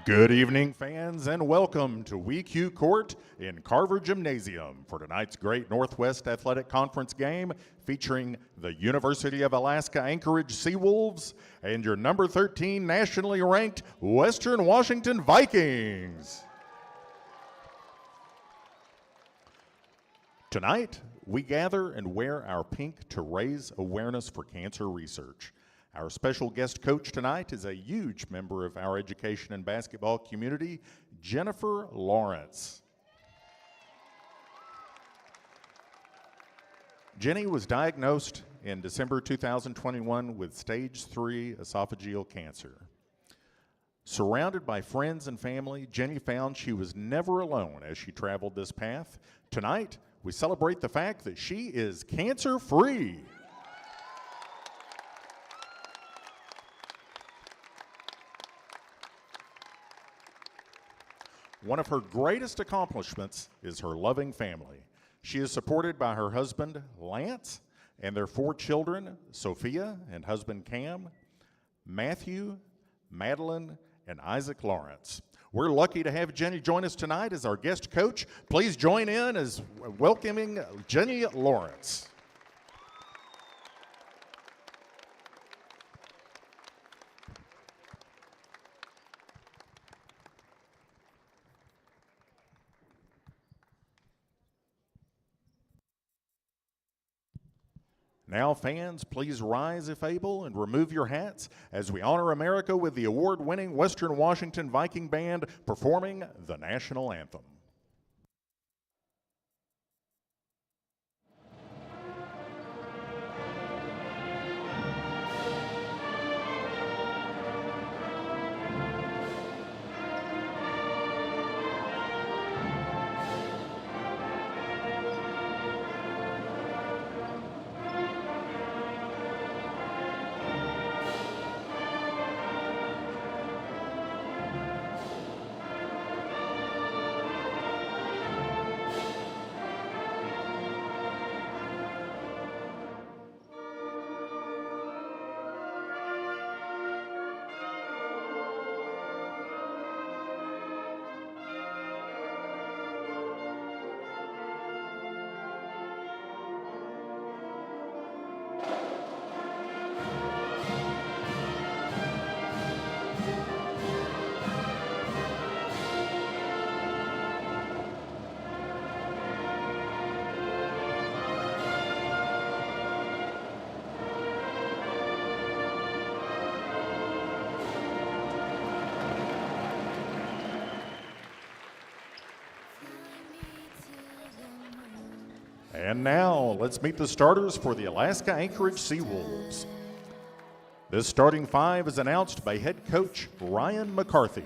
Good evening, fans, and welcome to WECU Court in Carver Gymnasium for tonight's Great Northwest Athletic Conference game featuring the University of Alaska Anchorage Seawolves and your number 13 nationally ranked Western Washington Vikings. Tonight, we gather and wear our pink to raise awareness for cancer research. Our special guest coach tonight is a huge member of our education and basketball community, Jennifer Lawrence. Jenny was diagnosed in December 2021 with stage 3 esophageal cancer. Surrounded by friends and family, Jenny found she was never alone as she traveled this path. Tonight, we celebrate the fact that she is cancer-free. One of her greatest accomplishments is her loving family. She is supported by her husband, Lance, and their 4 children, Sophia and husband Cam, Matthew, Madeline, and Isaac Lawrence. We're lucky to have Jenny join us tonight as our guest coach. Please join in as welcoming Jenny Lawrence. Now, fans, please rise if able and remove your hats as we honor America with the award-winning Western Washington Viking Band performing the national anthem. And now, let's meet the starters for the Alaska Anchorage Seawolves. This starting 5 is announced by head coach Ryan McCarthy,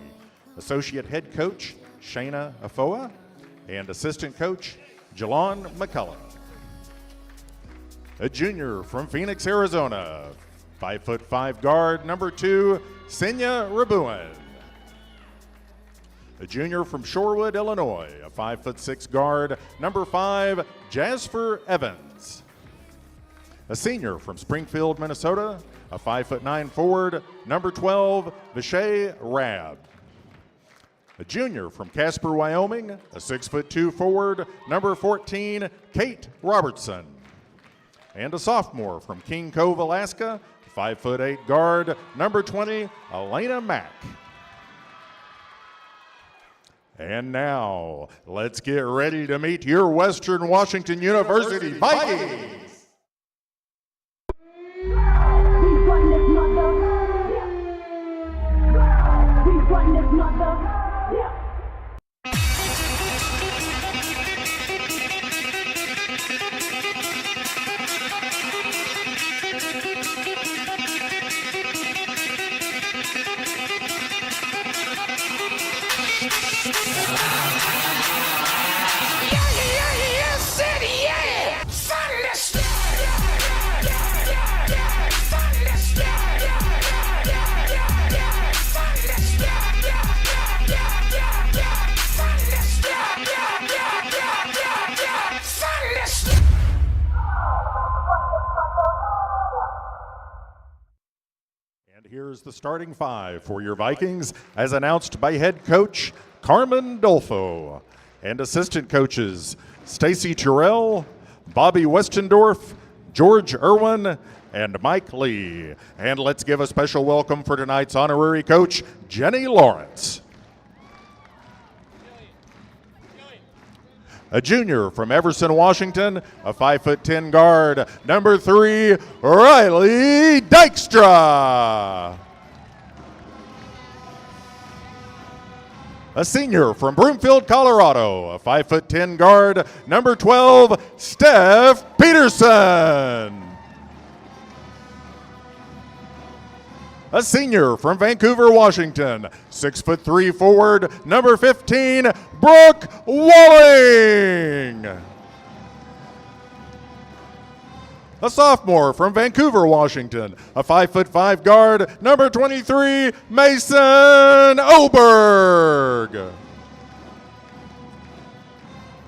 associate head coach Shayna Afoa, and assistant coach Jalon McCullough. A junior from Phoenix, Arizona, 5'5" guard, number 2, Senya Rabuin. A junior from Shorewood, Illinois, a 5'6" guard, number 5, Jasper Evans. A senior from Springfield, Minnesota, a 5'9" forward, number 12, Vishay Rab. A junior from Casper, Wyoming, a 6'2" forward, number 14, Kate Robertson. And a sophomore from King Cove, Alaska, 5'8" guard, number 20, Elena Mack. And now, let's get ready to meet your Western Washington University Vikings. We run this mother. We run this mother. Yes, city, yeah! Thunderstorm! Here's the starting five for your Vikings, as announced by head coach Carmen Dolfo and assistant coaches Stacy Terrell, Bobby Westendorf, George Irwin, and Mike Lee. And let's give a special welcome for tonight's honorary coach, Jenny Lawrence. A junior from Everson, Washington, a 5'10" guard, number 3, Riley Dykstra. A senior from Broomfield, Colorado, a 5'10" guard, number 12, Steph Peterson. A senior from Vancouver, Washington, 6'3" forward, number 15, Brooke Walling. A sophomore from Vancouver, Washington, a 5'5" guard, number 23, Mason Oberg.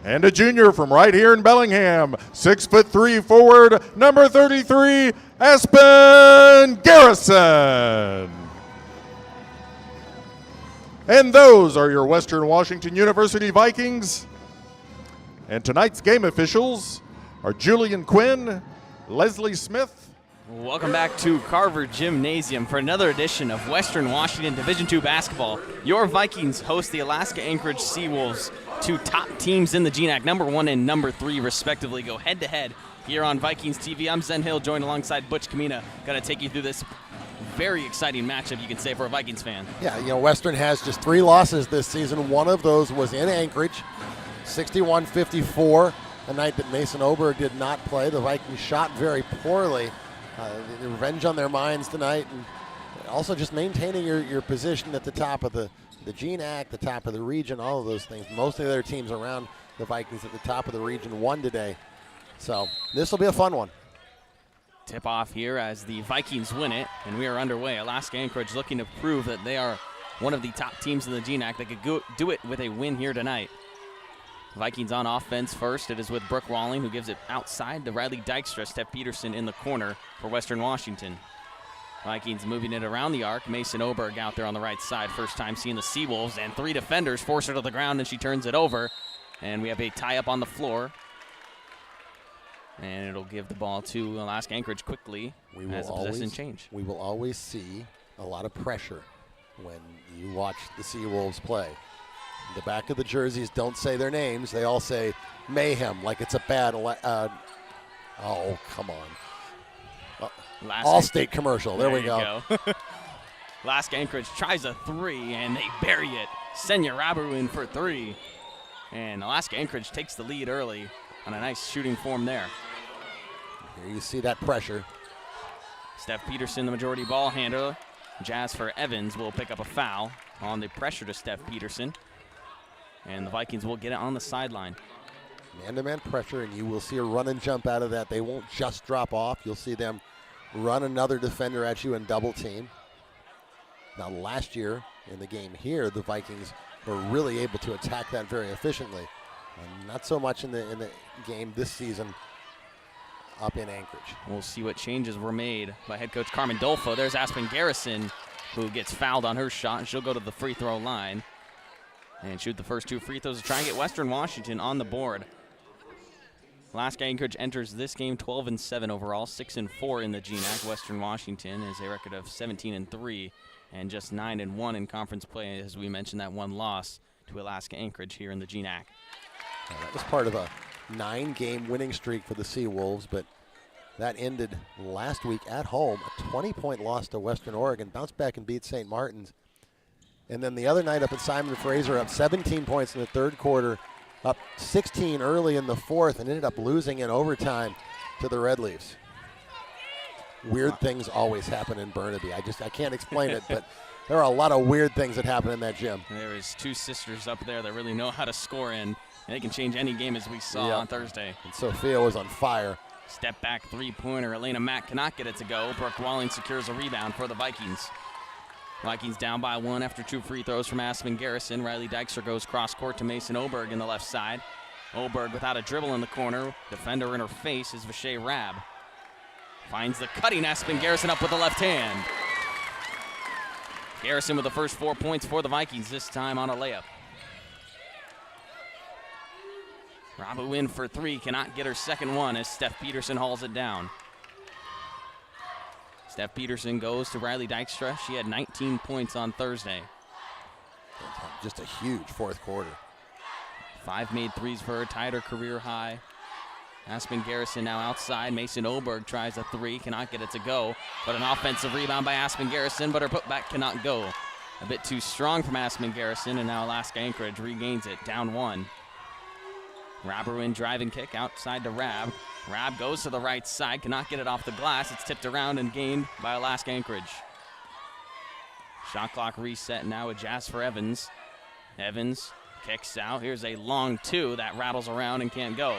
And a junior from right here in Bellingham, 6'3" forward, number 33, Aspen Garrison. And those are your Western Washington University Vikings. And tonight's game officials are Julian Quinn, Leslie Smith. Welcome back to Carver Gymnasium for another edition of Western Washington Division II basketball. Your Vikings host the Alaska Anchorage Seawolves, two top teams in the GNAC, number 1 and number 3 respectively, go head-to-head here on Vikings TV. I'm Zen Hill, joined alongside Butch Kamena. Going to take you through this very exciting matchup, you can say, for a Vikings fan. Yeah, Western has just 3 losses this season. One of those was in Anchorage, 61-54, a night that Mason Oberg did not play. The Vikings shot very poorly. The revenge on their minds tonight, and also just maintaining your position at the top of the GNAC, the top of the region, all of those things. Most of the other teams around the Vikings at the top of the region won today. So this will be a fun one. Tip off here as the Vikings win it, and we are underway. Alaska Anchorage looking to prove that they are one of the top teams in the GNAC. They could do it with a win here tonight. Vikings on offense first. It is with Brooke Walling, who gives it outside to Riley Dykstra. Steph Peterson in the corner for Western Washington. Vikings moving it around the arc. Mason Oberg out there on the right side. First time seeing the Seawolves, and 3 defenders force her to the ground, and she turns it over. And we have a tie-up on the floor. And it'll give the ball to Alaska Anchorage quickly as a possession change. We will always see a lot of pressure when you watch the Seawolves play. The back of the jerseys don't say their names. They all say Mayhem, like it's a bad, oh, come on. All-state commercial. There we go. Alaska Anchorage tries a 3, and they bury it. Senya Rabu in for 3. And Alaska Anchorage takes the lead early on a nice shooting form there. Here you see that pressure. Steph Peterson, the majority ball handler. Jasper Evans will pick up a foul on the pressure to Steph Peterson. And the Vikings will get it on the sideline. Man-to-man pressure, and you will see a run and jump out of that. They won't just drop off. You'll see them run another defender at you and double team. Now, last year in the game here, the Vikings were really able to attack that very efficiently. Not so much in the game this season up in Anchorage. We'll see what changes were made by head coach Carmen Dolfo. There's Aspen Garrison, who gets fouled on her shot, and she'll go to the free throw line and shoot the first 2 free throws to try and get Western Washington on the board. Alaska Anchorage enters this game 12-7 overall, 6-4 in the GNAC. Western Washington is a record of 17-3 and just 9-1 in conference play, as we mentioned, that one loss to Alaska Anchorage here in the GNAC. That was part of a 9-game winning streak for the Seawolves, but that ended last week at home, a 20-point loss to Western Oregon, bounced back and beat St. Martin's. And then the other night up at Simon Fraser, up 17 points in the third quarter, up 16 early in the fourth, and ended up losing in overtime to the Red Leafs. Weird things always happen in Burnaby. I can't explain it, but there are a lot of weird things that happen in that gym. There is 2 sisters up there that really know how to score in, and they can change any game, as we saw on Thursday. And Sophia was on fire. Step back 3-pointer. Elena Mack cannot get it to go. Brooke Walling secures a rebound for the Vikings. Vikings down by 1 after 2 free throws from Aspen Garrison. Riley Dykstra goes cross court to Mason Oberg in the left side. Oberg without a dribble in the corner. Defender in her face is Vishay Rab. Finds the cutting Aspen Garrison up with the left hand. Garrison with the first 4 points for the Vikings, this time on a layup. Rabu in for three, cannot get her second one as Steph Peterson hauls it down. Steph Peterson goes to Riley Dykstra. She had 19 points on Thursday. Just a huge fourth quarter. 5 made threes for her, tied her career high. Aspen Garrison now outside. Mason Oberg tries a three, cannot get it to go. But an offensive rebound by Aspen Garrison, but her putback cannot go. A bit too strong from Aspen Garrison, and now Alaska Anchorage regains it, down one. Raberwin driving kick outside to Rab. Rab goes to the right side, cannot get it off the glass. It's tipped around and gained by Alaska Anchorage. Shot clock reset now with Jasper Evans. Evans kicks out. Here's a long two that rattles around and can't go.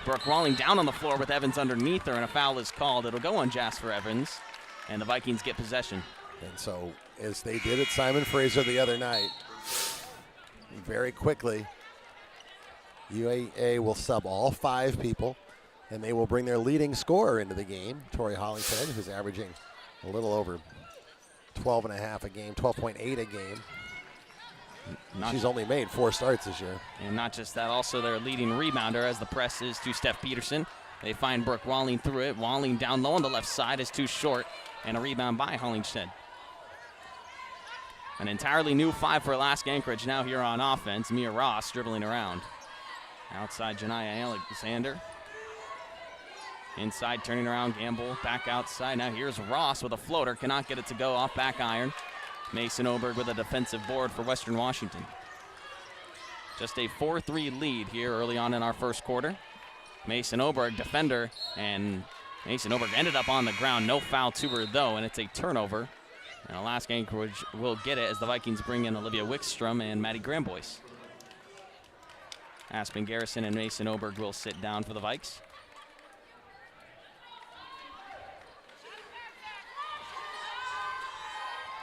Brooke Walling down on the floor with Evans underneath her, and a foul is called. It'll go on Jasper Evans, and the Vikings get possession. And so, as they did at Simon Fraser the other night, very quickly, UAA will sub all 5 people, and they will bring their leading scorer into the game, Tori Hollington, who's averaging a little over 12.5 a game, 12.8 a game. She's only made 4 starts this year. And not just that, also their leading rebounder as the press is to Steph Peterson. They find Brooke Walling through it. Walling down low on the left side is too short, and a rebound by Hollingshed. An entirely new 5 for Alaska Anchorage now here on offense. Mia Ross dribbling around. Outside, Janiyah Alexander. Inside, turning around, Gamble back outside. Now here's Ross with a floater. Cannot get it to go off back iron. Mason Oberg with a defensive board for Western Washington. Just a 4-3 lead here early on in our first quarter. Mason Oberg, defender, and Mason Oberg ended up on the ground. No foul to her, though, and it's a turnover. And Alaska Anchorage will get it as the Vikings bring in Olivia Wickstrom and Maddie Grambois. Aspen Garrison and Mason Oberg will sit down for the Vikes.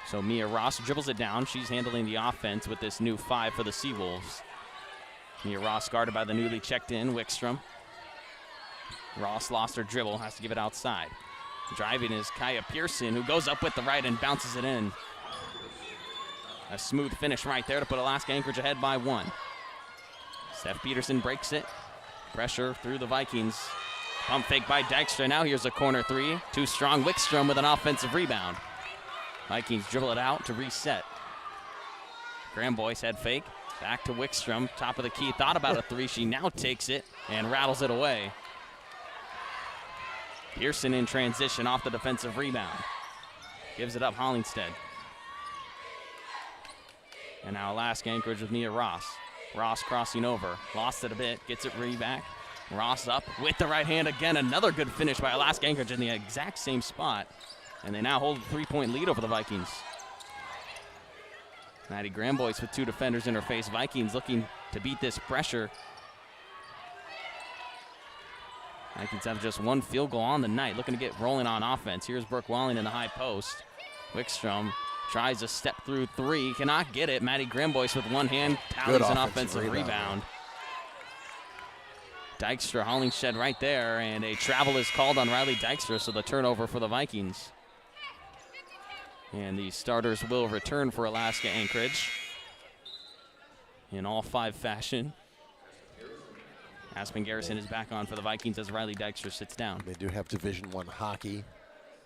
So Mia Ross dribbles it down. She's handling the offense with this new 5 for the Seawolves. Mia Ross guarded by the newly checked in Wickstrom. Ross lost her dribble, has to give it outside. Driving is Kaya Pearson, who goes up with the right and bounces it in. A smooth finish right there to put Alaska Anchorage ahead by 1. Steph Peterson breaks it. Pressure through the Vikings. Pump fake by Dykstra. Now here's a corner 3. Too strong. Wickstrom with an offensive rebound. Vikings dribble it out to reset. Grambois head fake. Back to Wickstrom. Top of the key. Thought about a 3. She now takes it and rattles it away. Pearson in transition off the defensive rebound. Gives it up Hollingsted. And now Alaska Anchorage with Mia Ross. Ross crossing over. Lost it a bit. Gets it back. Ross up with the right hand again. Another good finish by Alaska Anchorage in the exact same spot. And they now hold a 3-point lead over the Vikings. Maddie Grambois with 2 defenders in her face. Vikings looking to beat this pressure. Vikings have just 1 field goal on the night. Looking to get rolling on offense. Here's Brooke Walling in the high post. Wickstrom tries a step through 3. Cannot get it. Maddie Grambois with 1 hand. Tallies an offensive rebound. Dykstra, Hollingshed right there. And a travel is called on Riley Dykstra. So the turnover for the Vikings. And the starters will return for Alaska Anchorage in all 5 fashion. Aspen Garrison is back on for the Vikings as Riley Dykstra sits down. They do have Division I hockey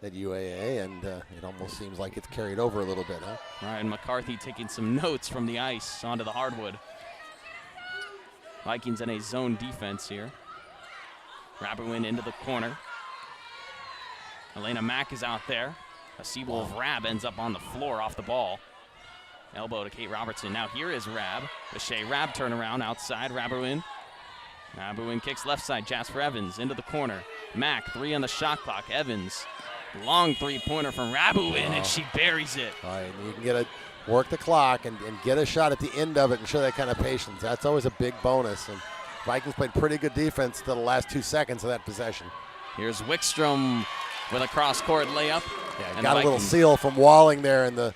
at UAA, and it almost seems like it's carried over a little bit, huh? Ryan McCarthy taking some notes from the ice onto the hardwood. Vikings in a zone defense here. Raberwin into the corner. Elena Mack is out there. A Seawolf Rab ends up on the floor off the ball. Elbow to Kate Robertson. Now here is Rab. The Shea Rab turnaround outside. Raberwin. Raberwin kicks left side. Jasper Evans into the corner. Mack, 3 on the shot clock. Evans. Long 3-pointer from Raberwin, and she buries it. All right, you can work the clock and get a shot at the end of it and show that kind of patience. That's always a big bonus. And Vikings played pretty good defense to the last 2 seconds of that possession. Here's Wickstrom with a cross-court layup. Yeah, got a little seal from Walling there, and the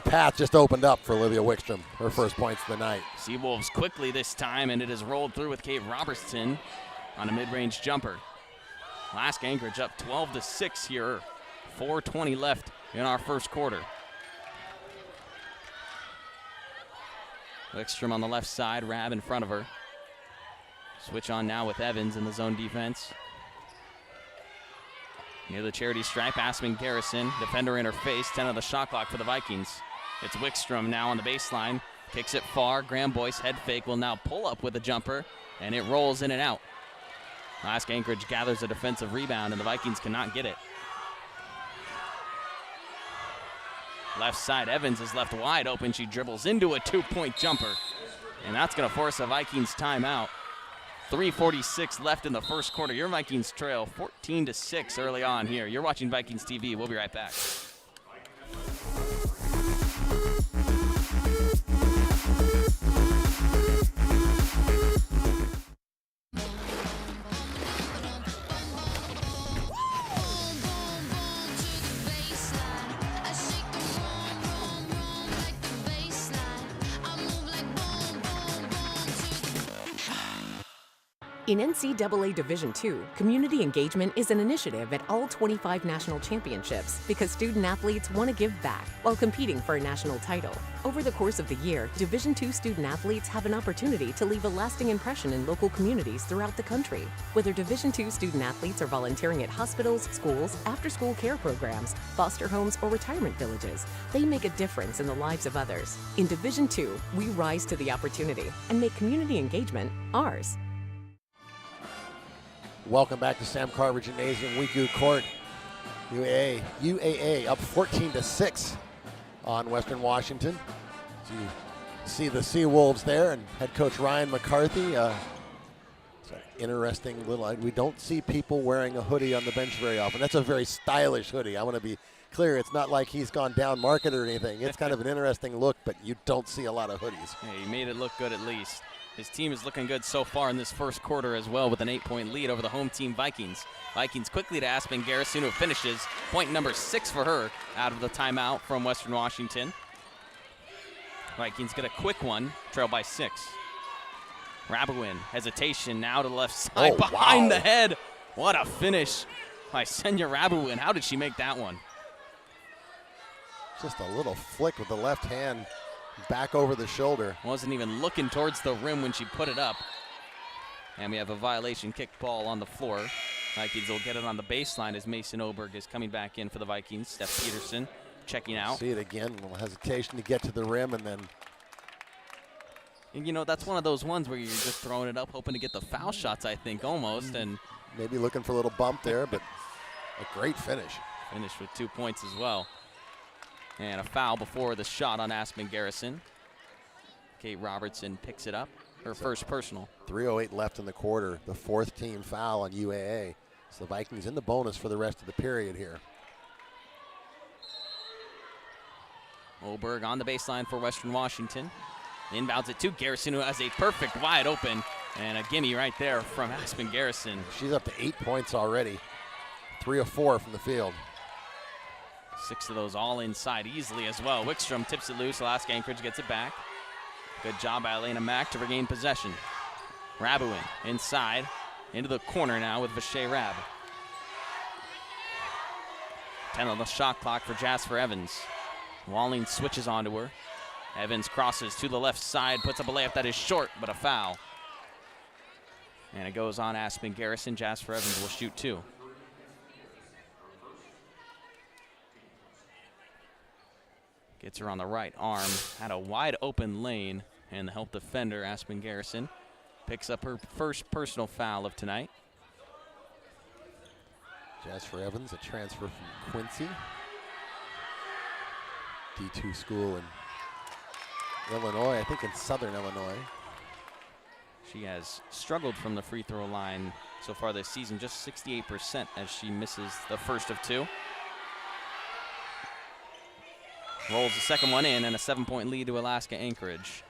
path just opened up for Olivia Wickstrom, her first points of the night. Seawolves quickly this time, and it is rolled through with Kate Robertson on a mid-range jumper. Alaska Anchorage up 12-6 here. 4:20 left in our first quarter. Wickstrom on the left side, Rab in front of her. Switch on now with Evans in the zone defense. Near the charity stripe, Aspen Garrison, defender in her face, 10 on the shot clock for the Vikings. It's Wickstrom now on the baseline, kicks it far. Graham Boyce head fake will now pull up with a jumper, and it rolls in and out. Alaska Anchorage gathers a defensive rebound, and the Vikings cannot get it. Left side, Evans is left wide open. She dribbles into a two-point jumper, and that's going to force a Vikings timeout. 3:46 left in the first quarter. Your Vikings trail 14-6 early on here. You're watching Vikings TV. We'll be right back. In NCAA Division II, community engagement is an initiative at all 25 national championships because student-athletes want to give back while competing for a national title. Over the course of the year, Division II student-athletes have an opportunity to leave a lasting impression in local communities throughout the country. Whether Division II student-athletes are volunteering at hospitals, schools, after-school care programs, foster homes, or retirement villages, they make a difference in the lives of others. In Division II, we rise to the opportunity and make community engagement ours. Welcome back to Sam Carver Gymnasium, WECU Court. UAA up 14-6 on Western Washington. So you see the Seawolves there and head coach Ryan McCarthy. It's an interesting little, we don't see people wearing a hoodie on the bench very often. That's a very stylish hoodie. I want to be clear, it's not like he's gone down market or anything. It's kind of an interesting look, but you don't see a lot of hoodies. Hey, he made it look good at least. His team is looking good so far in this first quarter as well with an 8-point lead over the home team Vikings. Vikings quickly to Aspen Garrison, who finishes point number 6 for her out of the timeout from Western Washington. Vikings get a quick one, trail by 6. Rabowin, hesitation now to the left side, behind the head. What a finish by Senya Rabowin. How did she make that one? Just a little flick with the left hand. Back over the shoulder. Wasn't even looking towards the rim when she put it up. And we have a violation kick ball on the floor. Vikings will get it on the baseline as Mason Oberg is coming back in for the Vikings. Steph Peterson checking out. See it again, a little hesitation to get to the rim and then. And you know, that's one of those ones where you're just throwing it up, hoping to get the foul shots, I think, almost. And maybe looking for a little bump there, but a great finish. Finished with 2 points as well. And a foul before the shot on Aspen Garrison. Kate Robertson picks it up, her first personal. 3:08 left in the quarter, the 4th team foul on UAA. So the Vikings in the bonus for the rest of the period here. Oberg on the baseline for Western Washington. Inbounds it to Garrison, who has a perfect wide open. And a gimme right there from Aspen Garrison. She's up to 8 points already. 3 of 4 from the field. 6 of those all inside easily as well. Wickstrom tips it loose. Alaska Anchorage gets it back. Good job by Elena Mack to regain possession. Rabowin inside. Into the corner now with Vache Rab. 10 on the shot clock for Jasper Evans. Walling switches onto her. Evans crosses to the left side. Puts up a layup that is short, but a foul. And it goes on Aspen Garrison. Jasper Evans will shoot 2. Gets her on the right arm, had a wide open lane, and the help defender, Aspen Garrison, picks up her first personal foul of tonight. Jasper Evans, a transfer from Quincy. D2 school in Illinois, I think in Southern Illinois. She has struggled from the free throw line so far this season, just 68% as she misses the first of 2. Rolls the second one in and a 7-point lead to Alaska Anchorage.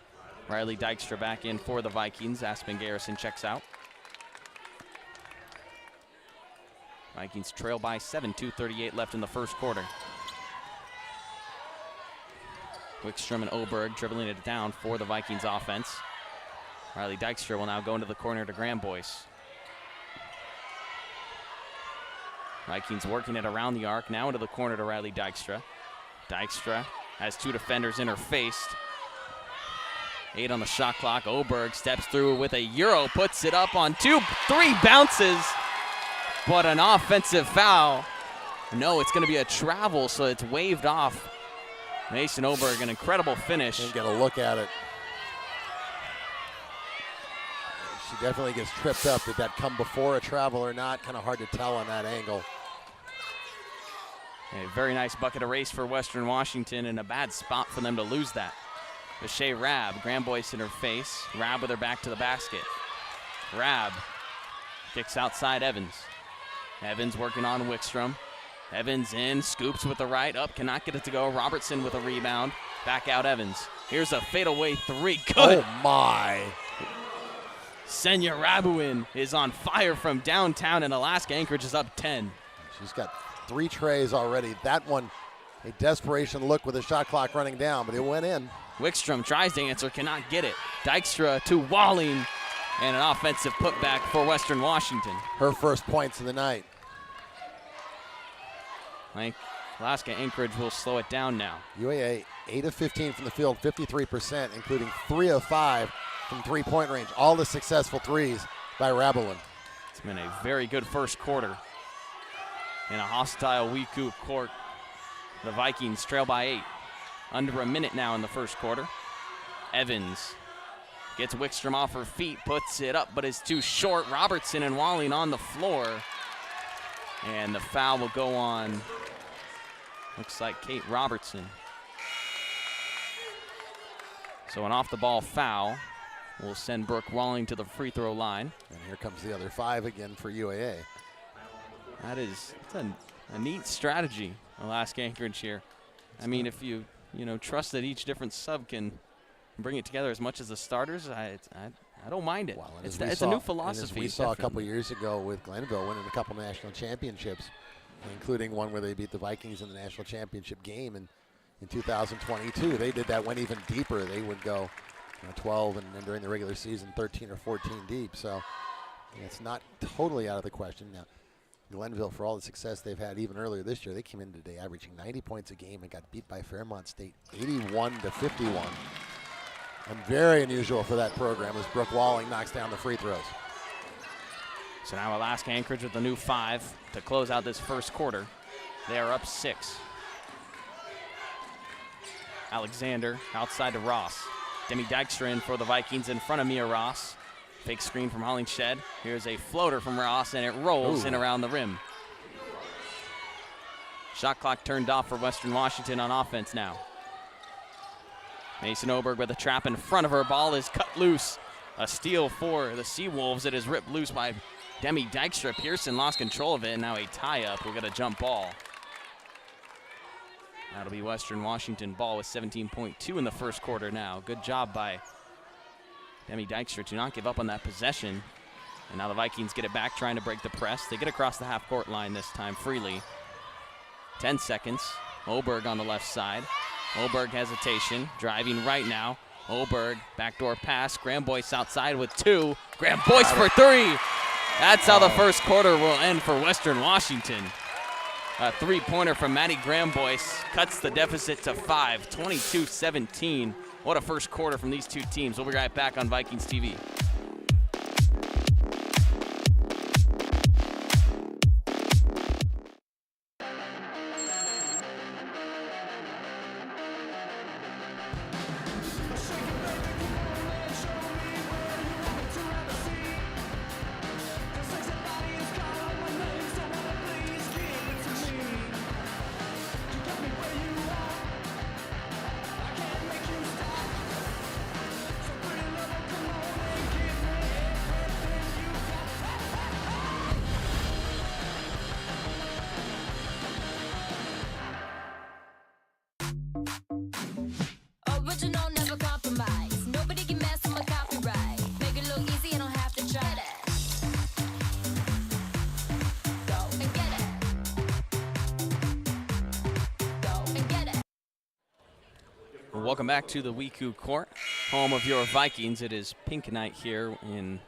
Riley Dykstra back in for the Vikings. Aspen Garrison checks out. Vikings trail by 7, 2:38 left in the first quarter. Wickstrom and Oberg dribbling it down for the Vikings offense. Riley Dykstra will now go into the corner to Graham Boyce. Vikings working it around the arc, now into the corner to Riley Dykstra. Dykstra has 2 defenders in her face. 8 on the shot clock. Oberg steps through with a Euro, puts it up on 2, 3 bounces, but an offensive foul. No, it's going to be a travel, so it's waved off. Mason Oberg, an incredible finish. Ain't gonna look at it. She definitely gets tripped up. Did that come before a travel or not? Kind of hard to tell on that angle. A very nice bucket of race for Western Washington, and a bad spot for them to lose that. Shea Rabb, Gramboyce in her face. Rabb with her back to the basket. Rabb kicks outside Evans. Evans working on Wickstrom. Evans in, scoops with the right, up, cannot get it to go. Robertson with a rebound, back out Evans. Here's a fadeaway 3, good. Oh my. Senya Rabuin is on fire from downtown, and Alaska Anchorage is up 10. She's got 3 trays already. That one, a desperation look with the shot clock running down, but it went in. Wickstrom tries to answer, cannot get it. Dykstra to Walling, and an offensive putback for Western Washington. Her first points of the night. Alaska Anchorage will slow it down now. UAA 8 of 15 from the field, 53%, including 3 of 5 from three-point range. All the successful threes by Rabuin. It's been a very good first quarter. In a hostile WECU Court, the Vikings trail by 8. Under a minute now in the first quarter. Evans gets Wickstrom off her feet, puts it up, but is too short. Robertson and Walling on the floor. And the foul will go on, looks like Kate Robertson. So an off-the-ball foul will send Brooke Walling to the free throw line. And here comes the other 5 again for UAA. That's a neat strategy, Alaska Anchorage here. I mean, if you trust that each different sub can bring it together as much as the starters, I don't mind it. Well, it's a new philosophy. As we saw a couple years ago with Glenville winning a couple national championships, including one where they beat the Vikings in the national championship game in 2022. They did that, went even deeper. They would go 12 and during the regular season 13 or 14 deep. So it's not totally out of the question. Now, Glenville, for all the success they've had even earlier this year, they came in today averaging 90 points a game and got beat by Fairmont State 81-51. And very unusual for that program as Brooke Walling knocks down the free throws. So now Alaska Anchorage with the new 5 to close out this first quarter. They are up 6. Alexander outside to Ross. Demi Dykstra in for the Vikings in front of Mia Ross. Fake screen from Hollingshed. Here's a floater from Ross, and it rolls in around the rim. Shot clock turned off for Western Washington on offense now. Mason Oberg with a trap in front of her. Ball is cut loose. A steal for the Seawolves. It is ripped loose by Demi Dykstra. Pearson lost control of it, and now a tie-up. We'll get a jump ball. That'll be Western Washington ball with 17.2 in the first quarter now. Good job by Demi Dykstra to not give up on that possession. And now the Vikings get it back, trying to break the press. They get across the half-court line this time freely. 10 seconds. Oberg on the left side. Oberg hesitation, driving right now. Oberg, backdoor pass. Gramboyce outside with 2. Gramboyce for 3. That's how the first quarter will end for Western Washington. A 3-pointer from Maddie Gramboyce cuts the deficit to 5, 22-17. What a first quarter from these two teams. We'll be right back on Vikings TV. Original, never compromise. Nobody can mess with my copyright. Make it look easy, I don't have to try it. Go and get it. Go and get it. Well, welcome back to the WECU Court, home of your Vikings. It is Pink Night here in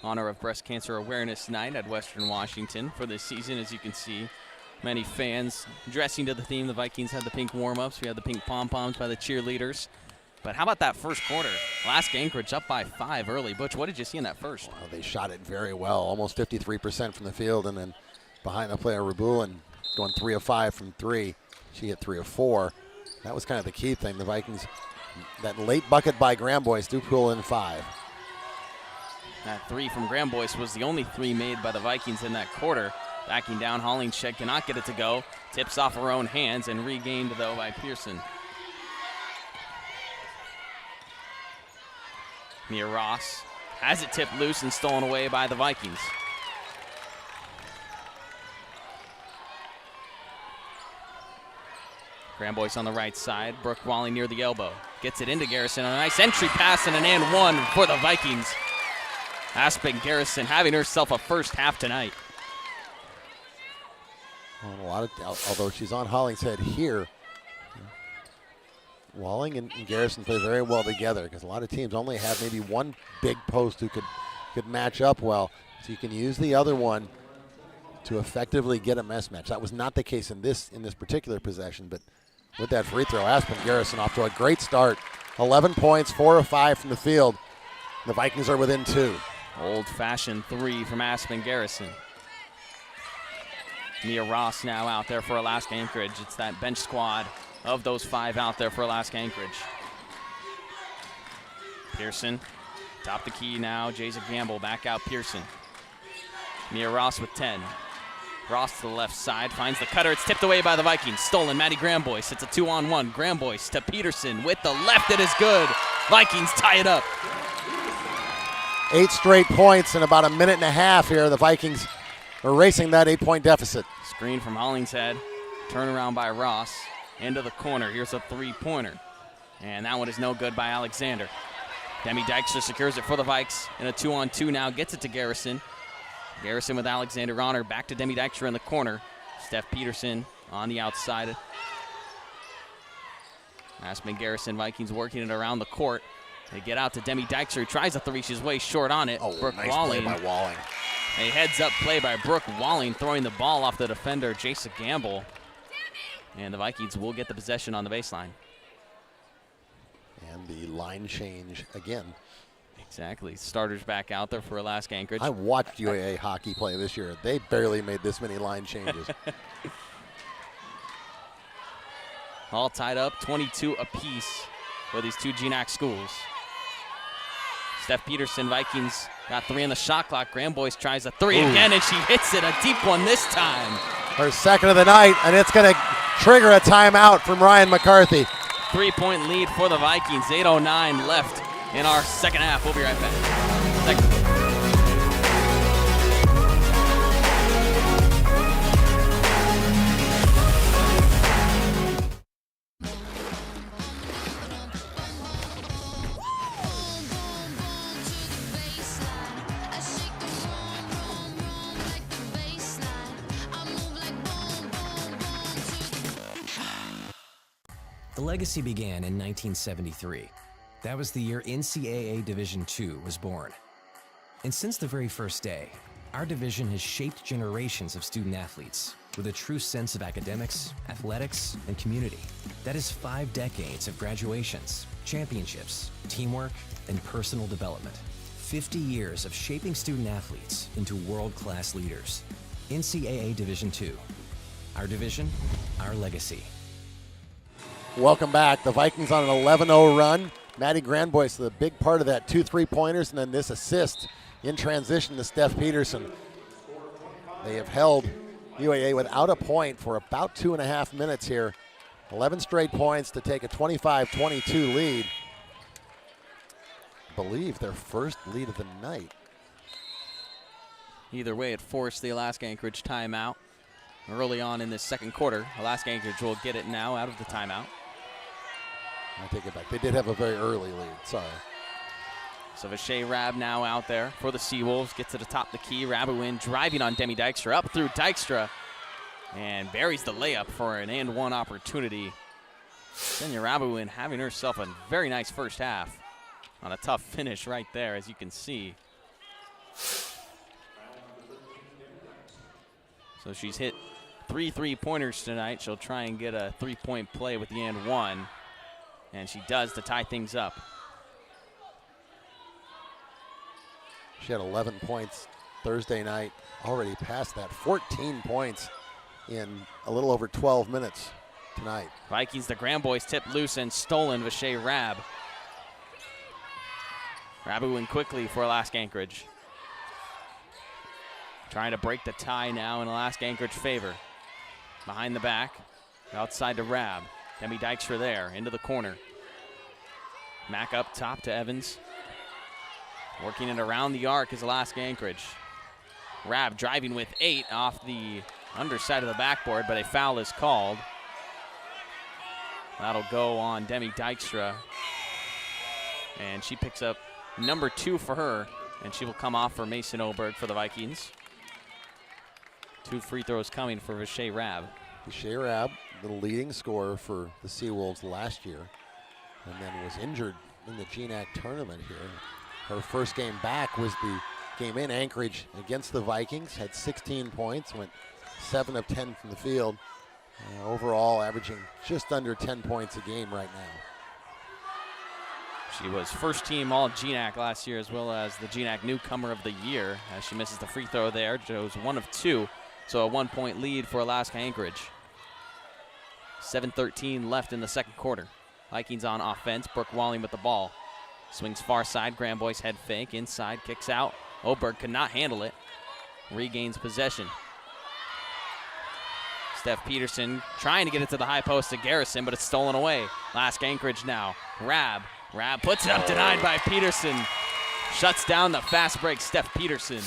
honor of Breast Cancer Awareness Night at Western Washington for this season. As you can see, many fans dressing to the theme. The Vikings had the pink warm-ups. We had the pink pom-poms by the cheerleaders. But how about that first quarter? Alaska Anchorage up by 5 early. Butch, what did you see in that first? Well, they shot it very well, almost 53% from the field, and then behind the player Rabulin going 3 of 5 from 3. She hit 3 of 4. That was kind of the key thing. The Vikings, that late bucket by Grambois, do pull in 5. That 3 from Grambois was the only 3 made by the Vikings in that quarter. Backing down, Hollingshed cannot get it to go. Tips off her own hands and regained, though, by Pearson. Mia Ross has it tipped loose and stolen away by the Vikings. Grambois on the right side. Brooke Walling near the elbow. Gets it into Garrison. A nice entry pass and an and one for the Vikings. Aspen Garrison having herself a first half tonight. Well, although she's on Hollingshead here, Walling and Garrison play very well together because a lot of teams only have maybe one big post who could match up well. So you can use the other one to effectively get a mismatch. That was not the case in this particular possession, but with that free throw, Aspen Garrison off to a great start. 11 points, 4 of 5 from the field. The Vikings are within 2. Old-fashioned 3 from Aspen Garrison. Mia Ross now out there for Alaska Anchorage. It's that bench squad of those 5 out there for Alaska Anchorage. Pearson, top the key now. Jayza Gamble back out Pearson. Mia Ross with 10. Ross to the left side, finds the cutter. It's tipped away by the Vikings. Stolen, Maddie Grambois. It's a 2-on-1. Grambois to Peterson with the left. It is good. Vikings tie it up. 8 straight points in about a minute and a half here. The Vikings erasing that 8-point deficit. Screen from Hollingshead. Turnaround by Ross. Into the corner. Here's a 3-pointer. And that one is no good by Alexander. Demi Dykstra secures it for the Vikes in a 2-on-2 now. Gets it to Garrison. Garrison with Alexander on her. Back to Demi Dykstra in the corner. Steph Peterson on the outside. Aspen Garrison, Vikings working it around the court. They get out to Demi Dykstra, who tries a 3. She's way short on it. Oh, Brooke nice Walling. play by Walling. A heads-up play by Brooke Walling, throwing the ball off the defender, Jayza Gamble. And the Vikings will get the possession on the baseline. And the line change again. Exactly. Starters back out there for Alaska Anchorage. I watched UAA hockey play this year. They barely made this many line changes. All tied up, 22 apiece for these 2 GNAC schools. Steph Peterson, Vikings got 3 on the shot clock. Grambois tries a 3 again, and she hits it, a deep one this time. Her second of the night, and it's going to trigger a timeout from Ryan McCarthy. 3-point lead for the Vikings, 8:09 left in our second half. We'll be right back. The legacy began in 1973. That was the year NCAA Division II was born. And since the very first day, our division has shaped generations of student athletes with a true sense of academics, athletics, and community. That is 5 decades of graduations, championships, teamwork, and personal development. 50 years of shaping student athletes into world-class leaders. NCAA Division II. Our division, our legacy. Welcome back. The Vikings on an 11-0 run. Maddie Granbois, the big part of that, 2 3-pointers, and then this assist in transition to Steph Peterson. They have held UAA without a point for about 2.5 minutes here. 11 straight points to take a 25-22 lead. I believe their first lead of the night. Either way, it forced the Alaska Anchorage timeout early on in this second quarter. Alaska Anchorage will get it now out of the timeout. I take it back. They did have a very early lead. Sorry. So Vache Rab now out there for the Seawolves. Gets to the top of the key. Rabuin driving on Demi Dykstra. Up through Dykstra. And buries the layup for an and one opportunity. Senya Rabuin having herself a very nice first half on a tough finish right there, as you can see. So she's hit 3 3-pointers tonight. She'll try and get a 3-point play with the and one. And she does to tie things up. She had 11 points Thursday night, already past that. 14 points in a little over 12 minutes tonight. Vikings, the Grand Boys tipped loose and stolen. Vishay Rab. Rabu quickly for Alaska Anchorage. Trying to break the tie now in Alaska Anchorage favor. Behind the back, outside to Rab. Demi Dykstra there, into the corner. Mack up top to Evans. Working it around the arc is Alaska Anchorage. Rab driving with 8 off the underside of the backboard, but a foul is called. That'll go on Demi Dykstra. And she picks up number 2 for her, and she will come off for Mason Oberg for the Vikings. 2 free throws coming for Vishay Rab. Vishay Rab, the leading scorer for the Seawolves last year, and then was injured in the GNAC tournament here. Her first game back was the game in Anchorage against the Vikings, had 16 points, went 7 of 10 from the field, overall averaging just under 10 points a game right now. She was first team all GNAC last year, as well as the GNAC newcomer of the year, as she misses the free throw there. Joe's 1 of 2, so a 1-point lead for Alaska Anchorage. 7:13 left in the second quarter. Vikings on offense. Brooke Walling with the ball. Swings far side. Grand Boys head fake. Inside. Kicks out. Oberg could not handle it. Regains possession. Steph Peterson trying to get it to the high post to Garrison, but it's stolen away. Alaska Anchorage now. Rab puts it up, denied by Peterson. Shuts down the fast break, Steph Peterson.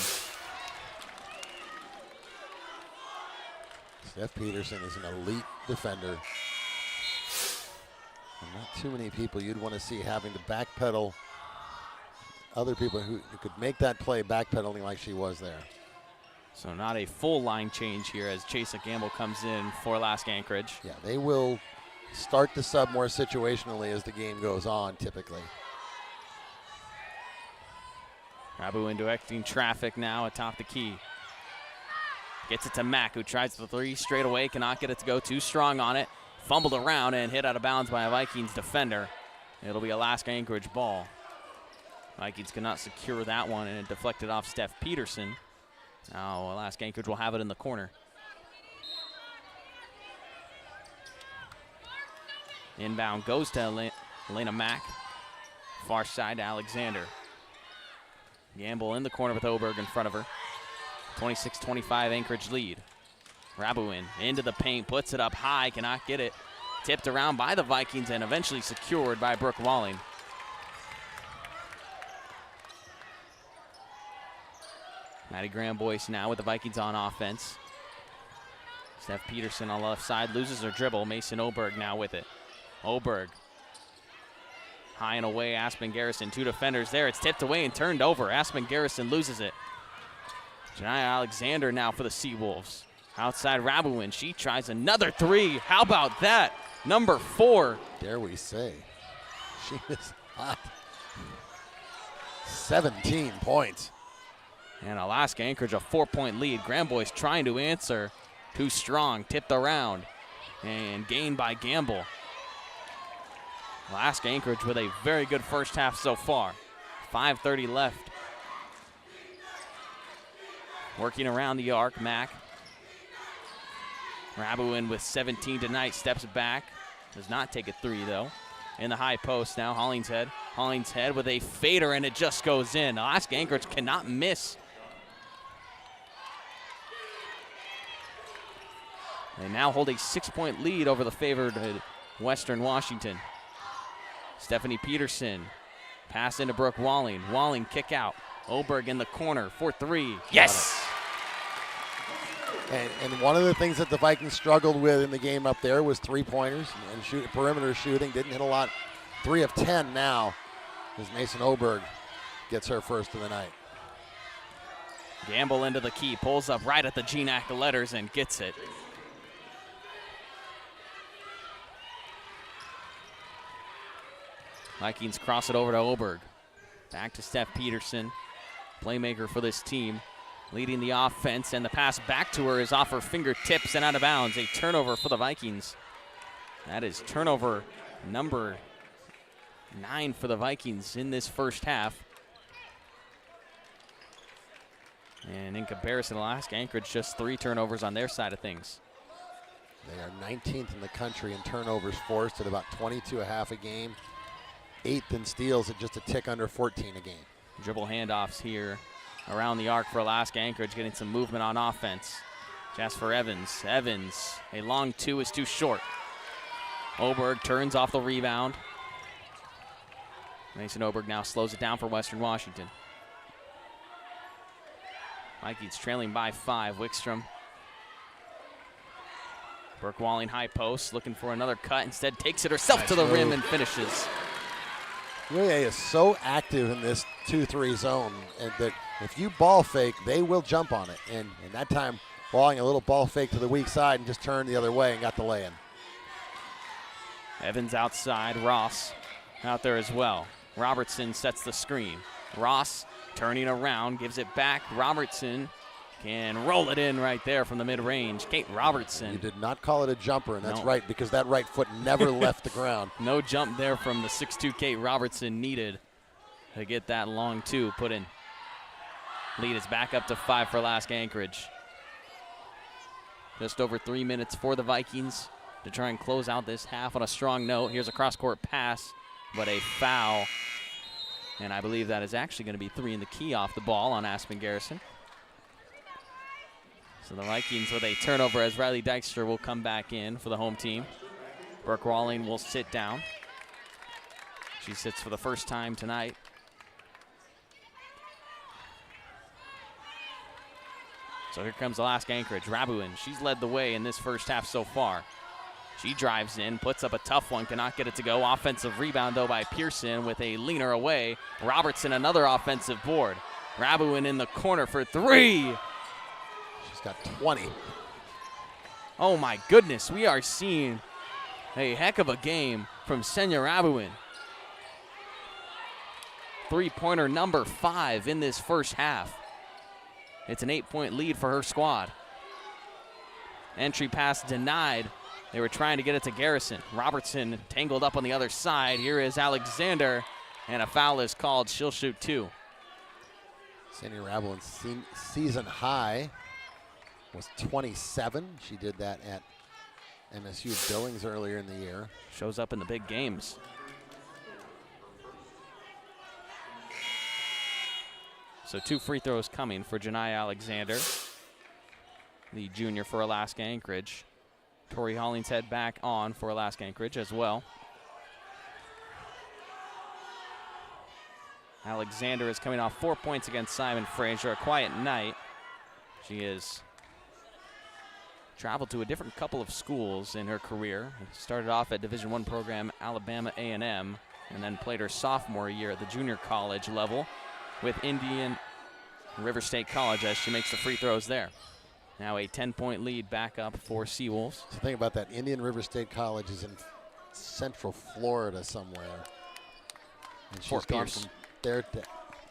Steph Peterson is an elite defender. And not too many people you'd want to see having to backpedal. Other people who could make that play backpedaling like she was there. So not a full line change here as Chasa Gamble comes in for Alaska Anchorage. Yeah, they will start the sub more situationally as the game goes on typically. Rabu directing traffic now atop the key. Gets it to Mack, who tries the 3 straight away, cannot get it to go, too strong on it. Fumbled around and hit out of bounds by a Vikings defender. It'll be Alaska Anchorage ball. Vikings cannot secure that one, and it deflected off Steph Peterson. Now Alaska Anchorage will have it in the corner. Inbound goes to Elena Mack. Far side to Alexander. Gamble in the corner with Oberg in front of her. 26-25 Anchorage lead. Rabuin into the paint, puts it up high, cannot get it. Tipped around by the Vikings and eventually secured by Brooke Walling. Maddie Grand Boyce now with the Vikings on offense. Steph Peterson on the left side loses her dribble. Mason Oberg now with it. Oberg high and away. Aspen Garrison, 2 defenders there. It's tipped away and turned over. Aspen Garrison loses it. Janiyah Alexander now for the Seawolves. Outside Rabuin, she tries another 3. How about that? Number 4. Dare we say, she is hot. 17 points. And Alaska Anchorage a 4-point lead. Grand Boys trying to answer. Too strong, tipped around, and gained by Gamble. Alaska Anchorage with a very good first half so far. 5:30 left. Working around the arc, Mack. Rabuin with 17 tonight, steps back. Does not take a 3 though. In the high post now, Hollingshead. Hollingshead with a fader and it just goes in. Alaska Anchorage cannot miss. They now hold a 6-point lead over the favored Western Washington. Stephanie Peterson, pass into Brooke Walling. Walling kick out. Oberg in the corner for 3. Yes! And one of the things that the Vikings struggled with in the game up there was 3-pointers and perimeter shooting. Didn't hit a lot. 3 of 10 now as Mason Oberg gets her first of the night. Gamble into the key, pulls up right at the GNAC letters and gets it. Vikings cross it over to Oberg. Back to Steph Peterson, playmaker for this team, leading the offense, and the pass back to her is off her fingertips and out of bounds. A turnover for the Vikings. That is turnover number 9 for the Vikings in this first half. And in comparison to Alaska Anchorage, just 3 turnovers on their side of things. They are 19th in the country in turnovers forced at about 22.5 a game. 8th in steals at just a tick under 14 a game. Dribble handoffs here around the arc for Alaska Anchorage, getting some movement on offense. Jasper Evans. Evans, a long 2 is too short. Oberg turns off the rebound. Mason Oberg now slows it down for Western Washington. Vikings trailing by 5. Wickstrom. Burke Walling high post, looking for another cut. Instead takes it herself to the rim and finishes. UAA is so active in this 2-3 zone and that if you ball fake, they will jump on it. And that time, Walling a little ball fake to the weak side and just turned the other way and got the lay-in. Evans outside. Ross out there as well. Robertson sets the screen. Ross turning around, gives it back. Robertson can roll it in right there from the mid-range. Kate Robertson. You did not call it a jumper, and that's No. right, because that right foot never left the ground. No jump there from the 6'2" Kate Robertson needed to get that long 2 put in. Lead is back up to 5 for Alaska Anchorage. Just over 3 minutes for the Vikings to try and close out this half on a strong note. Here's a cross-court pass, but a foul. And I believe that is actually going to be 3 in the key off the ball on Aspen Garrison. So the Vikings with a turnover as Riley Dykstra will come back in for the home team. Burke Walling will sit down. She sits for the first time tonight. So here comes Alaska Anchorage. Rabuin, she's led the way in this first half so far. She drives in, puts up a tough one, cannot get it to go. Offensive rebound, though, by Pearson with a leaner away. Robertson, another offensive board. Rabuin in the corner for 3. She's got 20. Oh, my goodness. We are seeing a heck of a game from Senya Rabuin. 3-pointer number 5 in this first half. It's an 8-point lead for her squad. Entry pass denied. They were trying to get it to Garrison. Robertson tangled up on the other side. Here is Alexander, and a foul is called. She'll shoot 2. Sandy Rabulin's season high was 27. She did that at MSU Billings earlier in the year. Shows up in the big games. So 2 free throws coming for Janai Alexander, the junior for Alaska Anchorage. Tori Hollingshead back on for Alaska Anchorage as well. Alexander is coming off 4 points against Simon Fraser. A quiet night. She has traveled to a different couple of schools in her career. Started off at Division I program Alabama A&M, and then played her sophomore year at the junior college level with Indian River State College as she makes the free throws there. Now a 10-point lead back up for Seawolves. So think about that. Indian River State College is in Central Florida somewhere. And she's Fort gone Pierce. from there to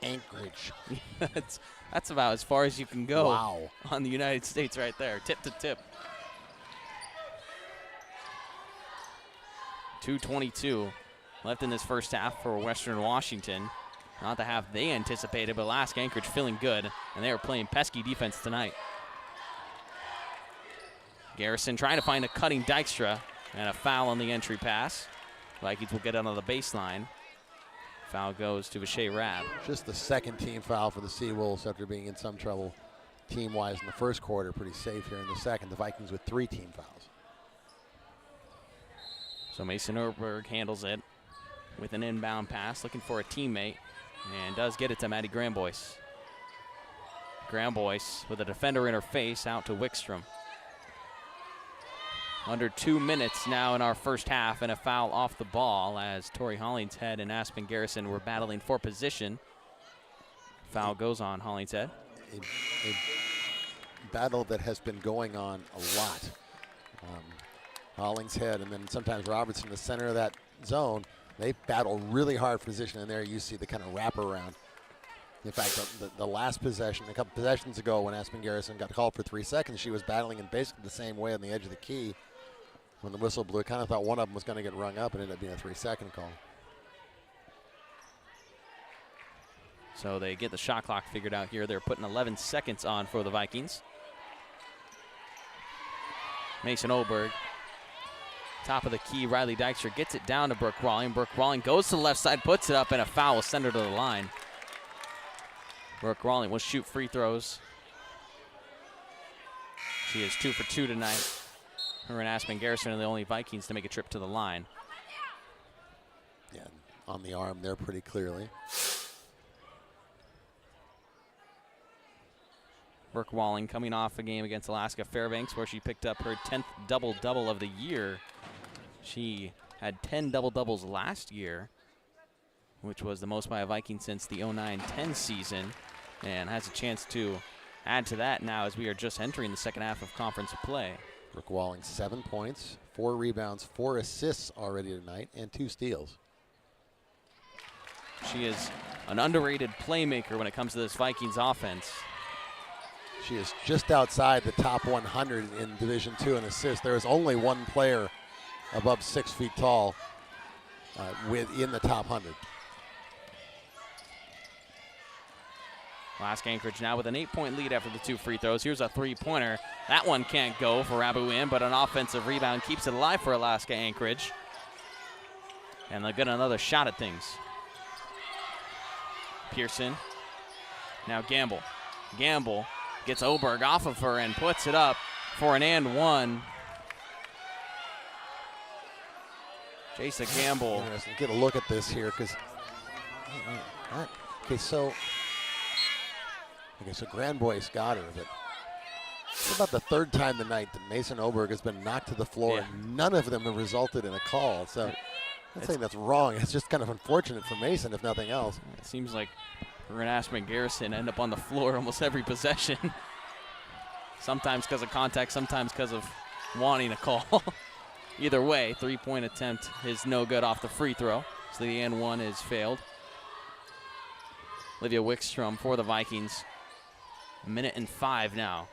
Anchorage. That's about as far as you can go Wow. on the United States right there, tip to tip. 2:22 left in this first half for Western Washington. Not the half they anticipated, but Alaska Anchorage feeling good, and they are playing pesky defense tonight. Garrison trying to find a cutting Dykstra, and a foul on the entry pass. Vikings will get out on the baseline. Foul goes to Vishay Rab. Just the second team foul for the Seawolves after being in some trouble team-wise in the first quarter. Pretty safe here in the second. The Vikings with 3 team fouls. So Mason Orberg handles it with an inbound pass, looking for a teammate, and does get it to Maddie Grambois. Grambois with a defender in her face, out to Wickstrom. Under 2 minutes now in our first half, and a foul off the ball as Tori Hollingshead and Aspen Garrison were battling for position. Foul goes on Hollingshead. A battle that has been going on a lot. Hollingshead and then sometimes Robertson in the center of that zone. They battle really hard for position, and there you see the kind of wraparound. In fact, the last possession, a couple possessions ago when Aspen Garrison got called for 3 seconds, she was battling in basically the same way on the edge of the key. When the whistle blew, I kind of thought one of them was going to get rung up and ended up being a 3-second call. So they get the shot clock figured out here. They're putting 11 seconds on for the Vikings. Mason Oberg, top of the key. Riley Dykstra gets it down to Brooke Walling. Brooke Walling goes to the left side, puts it up, and a foul will send her to the line. Brooke Walling will shoot free throws. She is 2 for 2 tonight. Her and Aspen Garrison are the only Vikings to make a trip to the line. Yeah, on the arm there pretty clearly. Brooke Walling coming off a game against Alaska Fairbanks where she picked up her 10th double-double of the year. She had 10 double-doubles last year, which was the most by a Viking since the 09-10 season, and has a chance to add to that now as we are just entering the second half of conference play. Brooke Walling, 7 points, 4 rebounds, 4 assists already tonight, and 2 steals. She is an underrated playmaker when it comes to this Vikings offense. She is just outside the top 100 in Division II in assists. There is only one player above 6 feet tall within the top 100. Alaska Anchorage now with an 8-point lead after the 2 free throws. Here's a three-pointer. That one can't go for Rabuin, but an offensive rebound keeps it alive for Alaska Anchorage. And they'll get another shot at things. Pearson. Now Gamble. Gamble gets Oberg off of her and puts it up for an and one. Jason Gamble. Get a look at this here because so Grand Boyce got her, but it's about the 3rd time tonight that Mason Oberg has been knocked to the floor, and none of them have resulted in a call. So I'm not saying that's wrong. It's just kind of unfortunate for Mason, if nothing else. It seems like her and Aspen Garrison end up on the floor almost every possession. Sometimes because of contact, sometimes because of wanting a call. Either way, 3-point attempt is no good off the free throw. So the and one is failed. Olivia Wickstrom for the Vikings. 1:05 now.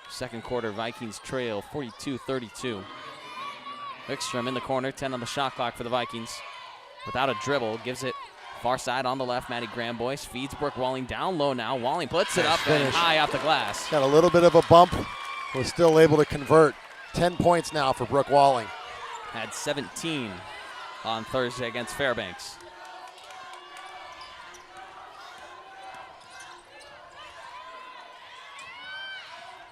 Second quarter, Vikings trail 42-32. Wickstrom in the corner, 10 on the shot clock for the Vikings. Without a dribble, gives it far side on the left. Maddie Grambois feeds Brooke Walling down low now. Walling puts it up and high off the glass. Got a little bit of a bump. Was still able to convert. 10 points now for Brooke Walling. Had 17 on Thursday against Fairbanks.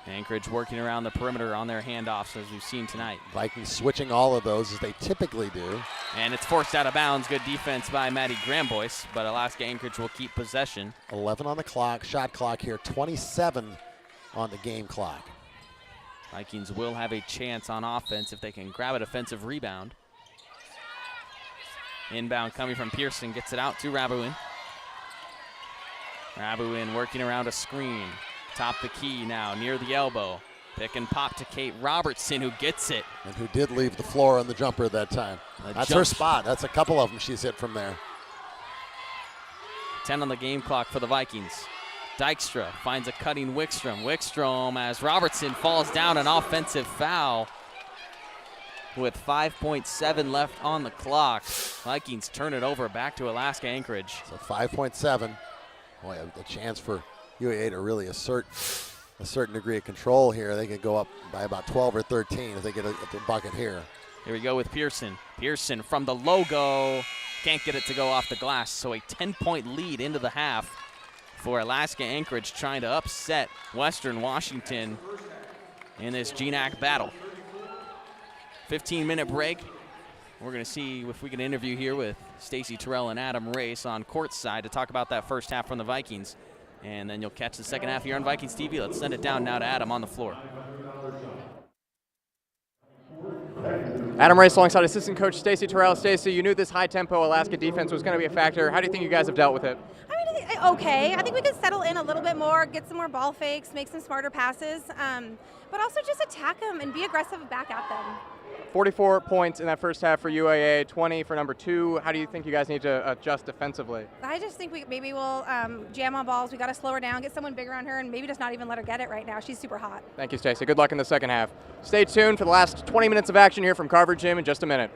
Anchorage working around the perimeter on their handoffs as we've seen tonight. Vikings switching all of those as they typically do. And it's forced out of bounds. Good defense by Maddie Grambois, but Alaska Anchorage will keep possession. 11 on the clock, shot clock here, 27 on the game clock. Vikings will have a chance on offense if they can grab a defensive rebound. Inbound coming from Pearson, gets it out to Rabuin. Rabuin working around a screen. Top the key now, near the elbow. Pick and pop to Kate Robertson, who gets it. And who did leave the floor on the jumper at that time. That's her spot. That's a couple of them she's hit from there. 10 on the game clock for the Vikings. Dykstra finds a cutting Wickstrom. Wickstrom as Robertson falls down, an offensive foul. With 5.7 left on the clock. Vikings turn it over back to Alaska Anchorage. So 5.7. Boy, a chance for UAA to really assert a certain degree of control here. They could go up by about 12 or 13 if they get a bucket here. Here we go with Pearson. Pearson from the logo. Can't get it to go off the glass. So a 10-point lead into the half for Alaska Anchorage, trying to upset Western Washington in this GNAC battle. 15-minute break. We're going to see if we can interview here with Stacy Terrell and Adam Race on courtside to talk about that first half from the Vikings. And then you'll catch the second half here on Vikings TV. Let's send it down now to Adam on the floor. Adam Race alongside assistant coach Stacy Terrell. Stacy, you knew this high-tempo Alaska defense was going to be a factor. How do you think you guys have dealt with it? Okay. I think we could settle in a little bit more, get some more ball fakes, make some smarter passes, but also just attack them and be aggressive back at them. 44 points in that first half for UAA, 20 for number 2. How do you think you guys need to adjust defensively? I just think maybe we'll jam on balls. We got to slow her down, get someone bigger on her, and maybe just not even let her get it right now. She's super hot. Thank you, Stacy. Good luck in the second half. Stay tuned for the last 20 minutes of action here from Carver Gym in just a minute.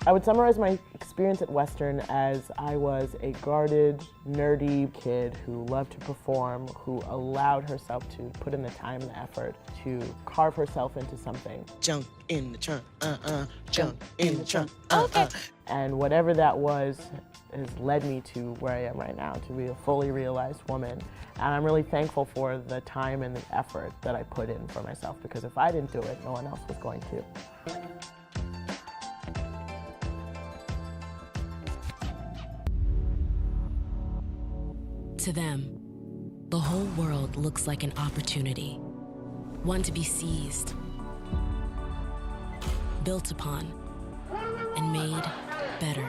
I would summarize my experience at Western as I was a guarded, nerdy kid who loved to perform, who allowed herself to put in the time and the effort to carve herself into something. Jump in the trunk, jump in the trunk, And whatever that was has led me to where I am right now, to be a fully realized woman. And I'm really thankful for the time and the effort that I put in for myself, because if I didn't do it, no one else was going to. To them, the whole world looks like an opportunity, one to be seized, built upon, and made better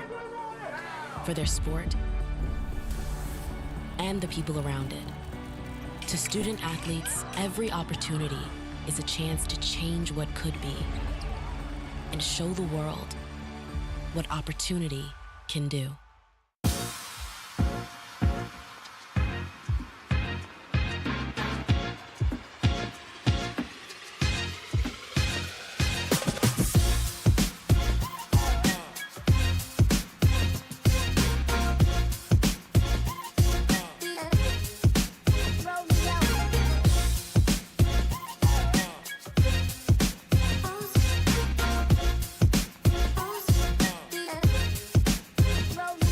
for their sport and the people around it. To student athletes, every opportunity is a chance to change what could be and show the world what opportunity can do. Roll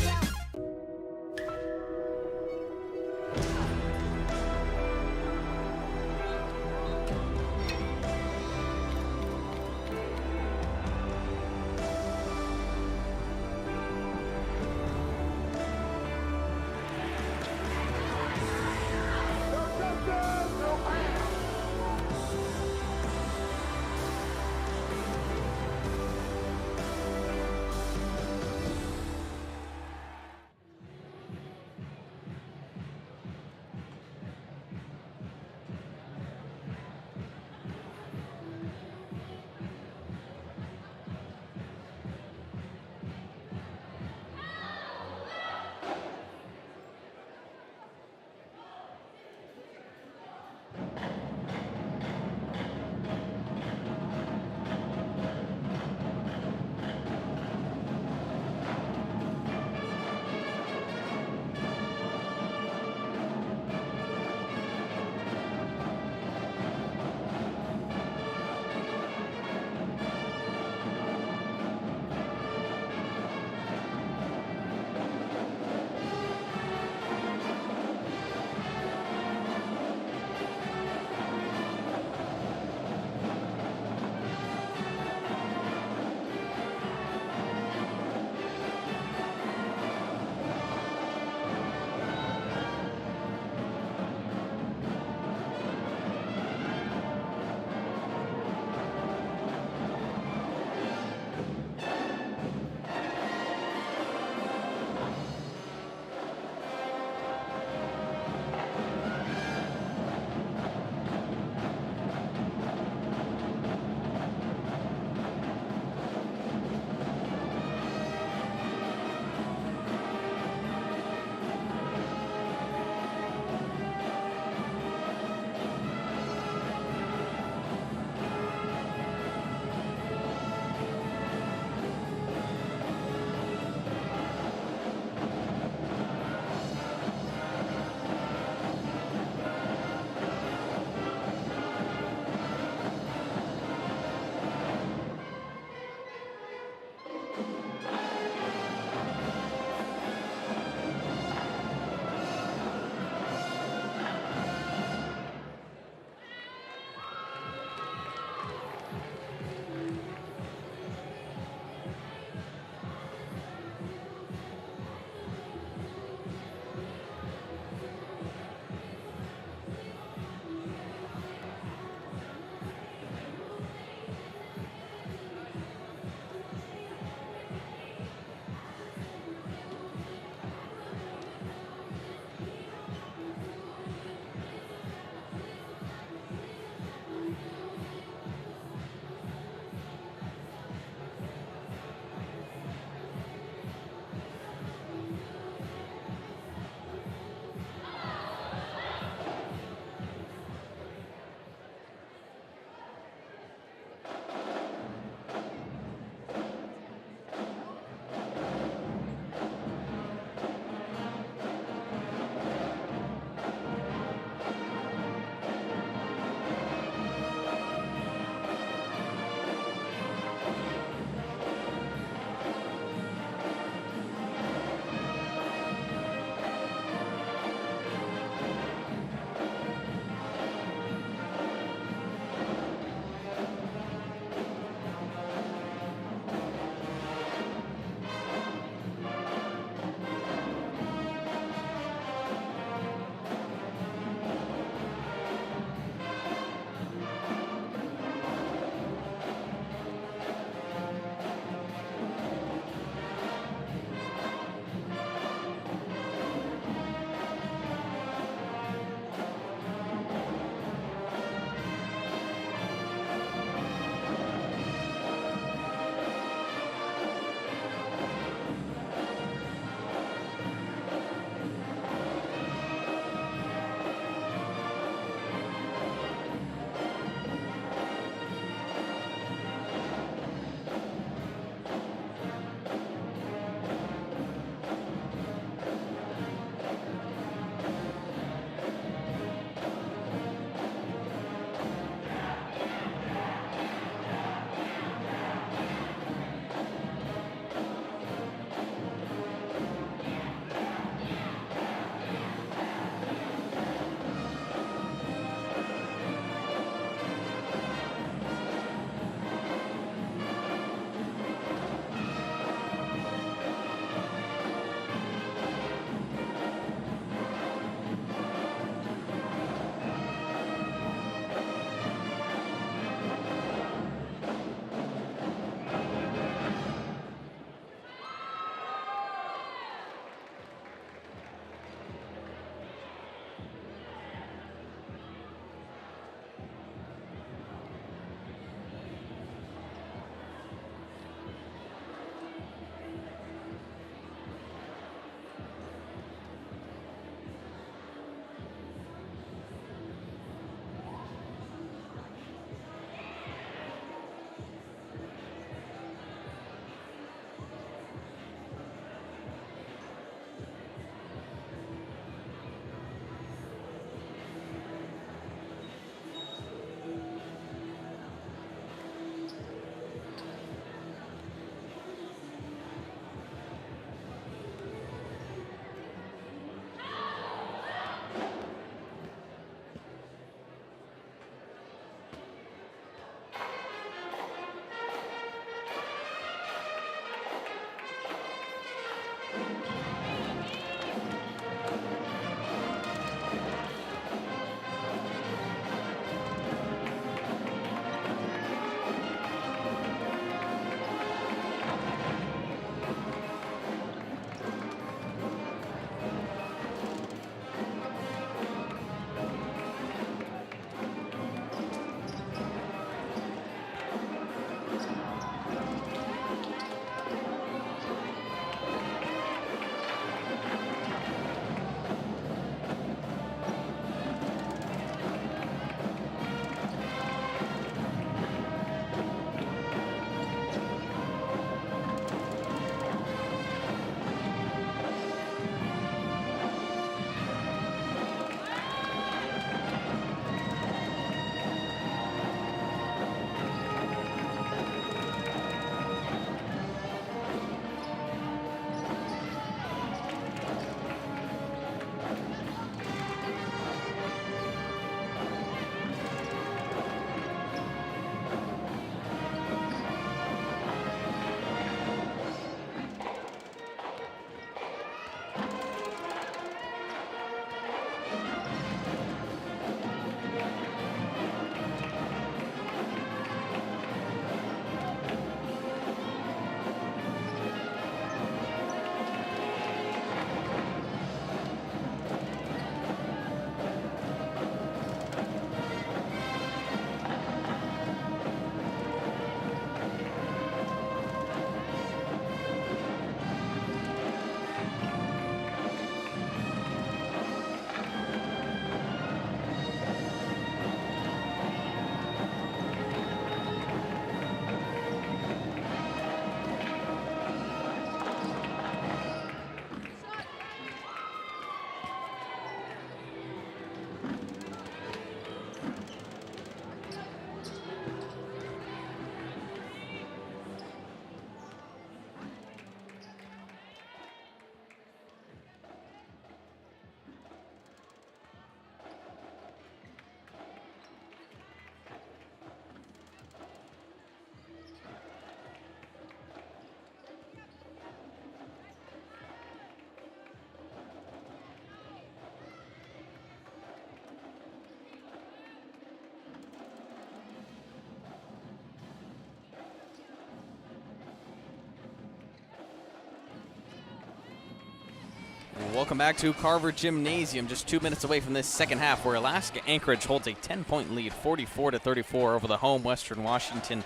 Welcome back to Carver Gymnasium, just 2 minutes away from this second half, where Alaska Anchorage holds a 10-point lead, 44-34 over the home Western Washington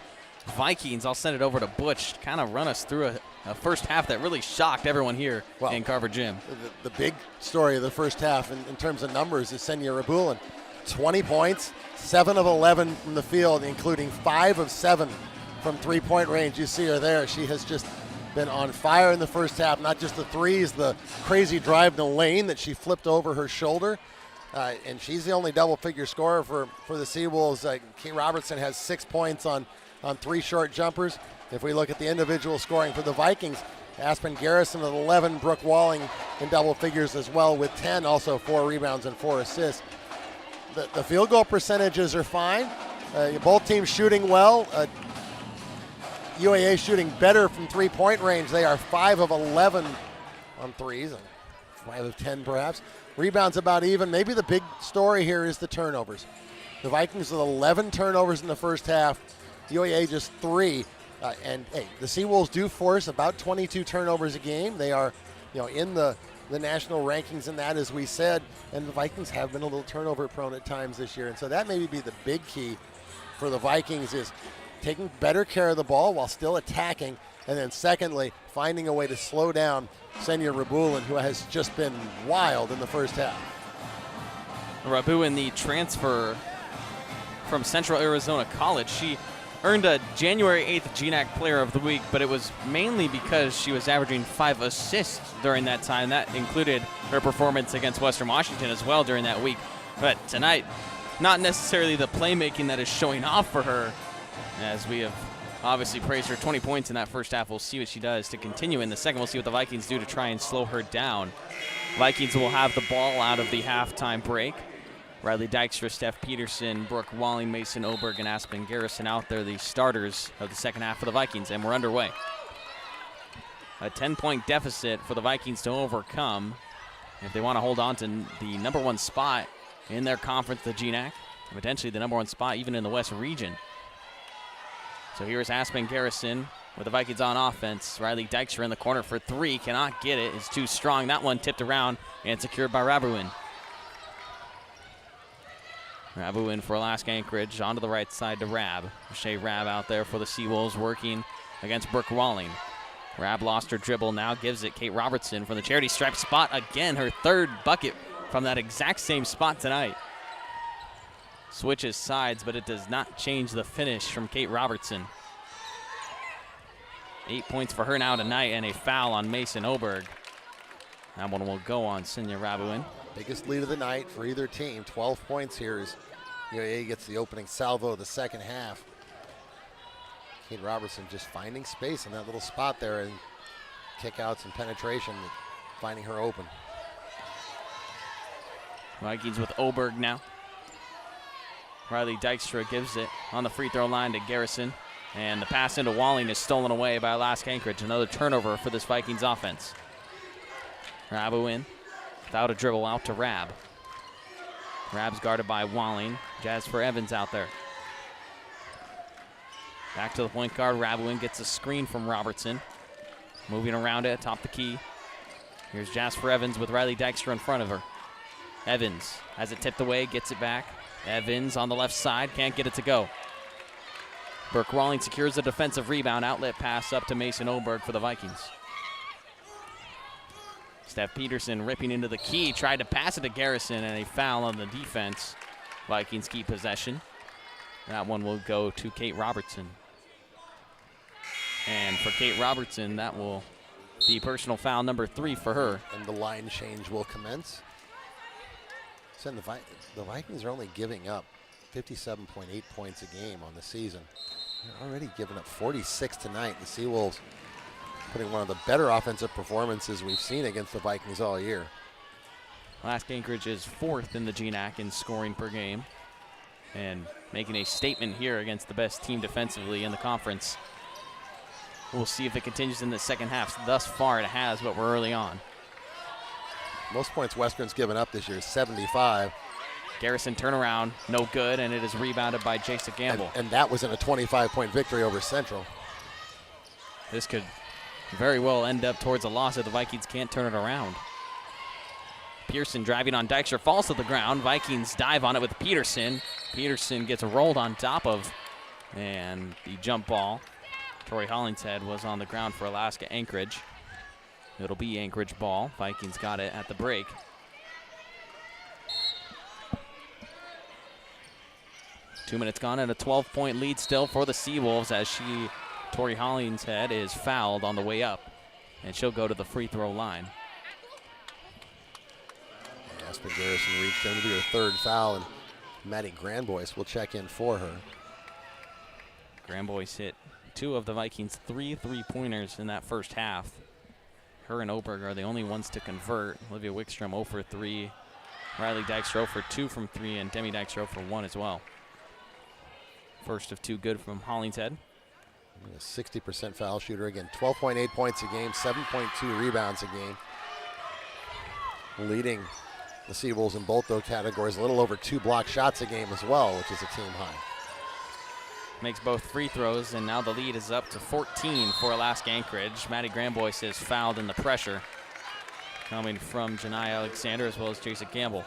Vikings. I'll send it over to Butch to kind of run us through a first half that really shocked everyone here in Carver Gym. The big story of the first half in terms of numbers is Senya Rabulin. 20 points, 7 of 11 from the field, including 5 of 7 from three-point range. You see her there. She has just been on fire in the first half. Not just the threes, the crazy drive in the lane that she flipped over her shoulder. And she's the only double-figure scorer for the Seawolves. Kate Robertson has 6 points on 3 short jumpers. If we look at the individual scoring for the Vikings, Aspen Garrison at 11, Brooke Walling in double figures as well with 10, also 4 rebounds and 4 assists. The field goal percentages are fine. Both teams shooting well. UAA shooting better from three-point range. They are 5 of 11 on threes, 5 of 10 perhaps. Rebounds about even. Maybe the big story here is the turnovers. The Vikings with 11 turnovers in the first half. UAA just 3. And hey, the Seawolves do force about 22 turnovers a game. They are, in the national rankings in that, as we said, and the Vikings have been a little turnover prone at times this year. And so that may be the big key for the Vikings, is taking better care of the ball while still attacking. And then secondly, finding a way to slow down Senya Rabulin, who has just been wild in the first half. Rabulin, the transfer from Central Arizona College, she earned a January 8th GNAC Player of the Week, but it was mainly because she was averaging 5 assists during that time. That included her performance against Western Washington as well during that week. But tonight, not necessarily the playmaking that is showing off for her, as we have obviously praised her. 20 points in that first half. We'll see what she does to continue in the second. We'll see what the Vikings do to try and slow her down. Vikings will have the ball out of the halftime break. Riley Dykstra, Steph Peterson, Brooke Walling, Mason Oberg, and Aspen Garrison out there, the starters of the second half for the Vikings, and we're underway. A 10-point deficit for the Vikings to overcome if they want to hold on to the number 1 spot in their conference, the GNAC, and potentially the number 1 spot even in the West region. So here's Aspen Garrison with the Vikings on offense. Riley Dykstra in the corner for 3, cannot get it, is too strong. That one tipped around and secured by Rabulin. Rabulin for Alaska Anchorage, onto the right side to Rab. Shea Rab out there for the Seawolves, working against Brooke Walling. Rab lost her dribble, now gives it Kate Robertson from the charity stripe spot. Again, her 3rd bucket from that exact same spot tonight. Switches sides, but it does not change the finish from Kate Robertson. 8 points for her now tonight, and a foul on Mason Oberg. That one will go on Senya Rabulin. Biggest lead of the night for either team. 12 points here as UAA gets the opening salvo of the second half. Kate Robertson just finding space in that little spot there, and kickouts and penetration, finding her open. Vikings with Oberg now. Riley Dykstra gives it on the free throw line to Garrison, and the pass into Walling is stolen away by Alaska Anchorage. Another turnover for this Vikings offense. Rabulin without a dribble out to Rab. Rab's guarded by Walling. Jasper Evans out there. Back to the point guard. Rabulin gets a screen from Robertson. Moving around it atop the key. Here's Jasper Evans with Riley Dykstra in front of her. Evans has it tipped away, gets it back. Evans on the left side, can't get it to go. Brooke Walling secures a defensive rebound. Outlet pass up to Mason Oberg for the Vikings. Steph Peterson ripping into the key, tried to pass it to Garrison, and a foul on the defense. Vikings keep possession. That one will go to Kate Robertson. And for Kate Robertson, that will be personal foul number 3 for her. And the line change will commence. So the Vikings are only giving up 57.8 points a game on the season. They're already giving up 46 tonight. The Seawolves putting one of the better offensive performances we've seen against the Vikings all year. Alaska Anchorage is 4th in the GNAC in scoring per game, and making a statement here against the best team defensively in the conference. We'll see if it continues in the second half. Thus far it has, but we're early on. Most points Western's given up this year is 75. Garrison turnaround, no good, and it is rebounded by Jason Gamble. And that was in a 25-point victory over Central. This could very well end up towards a loss if the Vikings can't turn it around. Pearson driving on Dykstra, falls to the ground. Vikings dive on it with Peterson. Peterson gets rolled on top of, and the jump ball. Tori Hollingshead was on the ground for Alaska Anchorage. It'll be Anchorage ball. Vikings got it at the break. Two minutes gone and a 12-point lead still for the Seawolves as Tori Hollingshead is fouled on the way up, and she'll go to the free throw line. Aspen Garrison reached in to be her third foul, and Maddie Grandboyce will check in for her. Grandboyce hit 2 of the Vikings' 3 3-pointers in that first half. Her and Oberg are the only ones to convert. Olivia Wickstrom 0 for 3. Riley Dykstra 0 for 2 from 3, and Demi Dykstra 0 for 1 as well. First of 2 good from Hollingshead. A 60% foul shooter again. 12.8 points a game, 7.2 rebounds a game. Leading the Seawolves in both those categories. A little over 2 block shots a game as well, which is a team high. Makes both free throws, and now the lead is up to 14 for Alaska Anchorage. Maddie Grandboyce is fouled in the pressure, coming from Janai Alexander as well as Jason Campbell.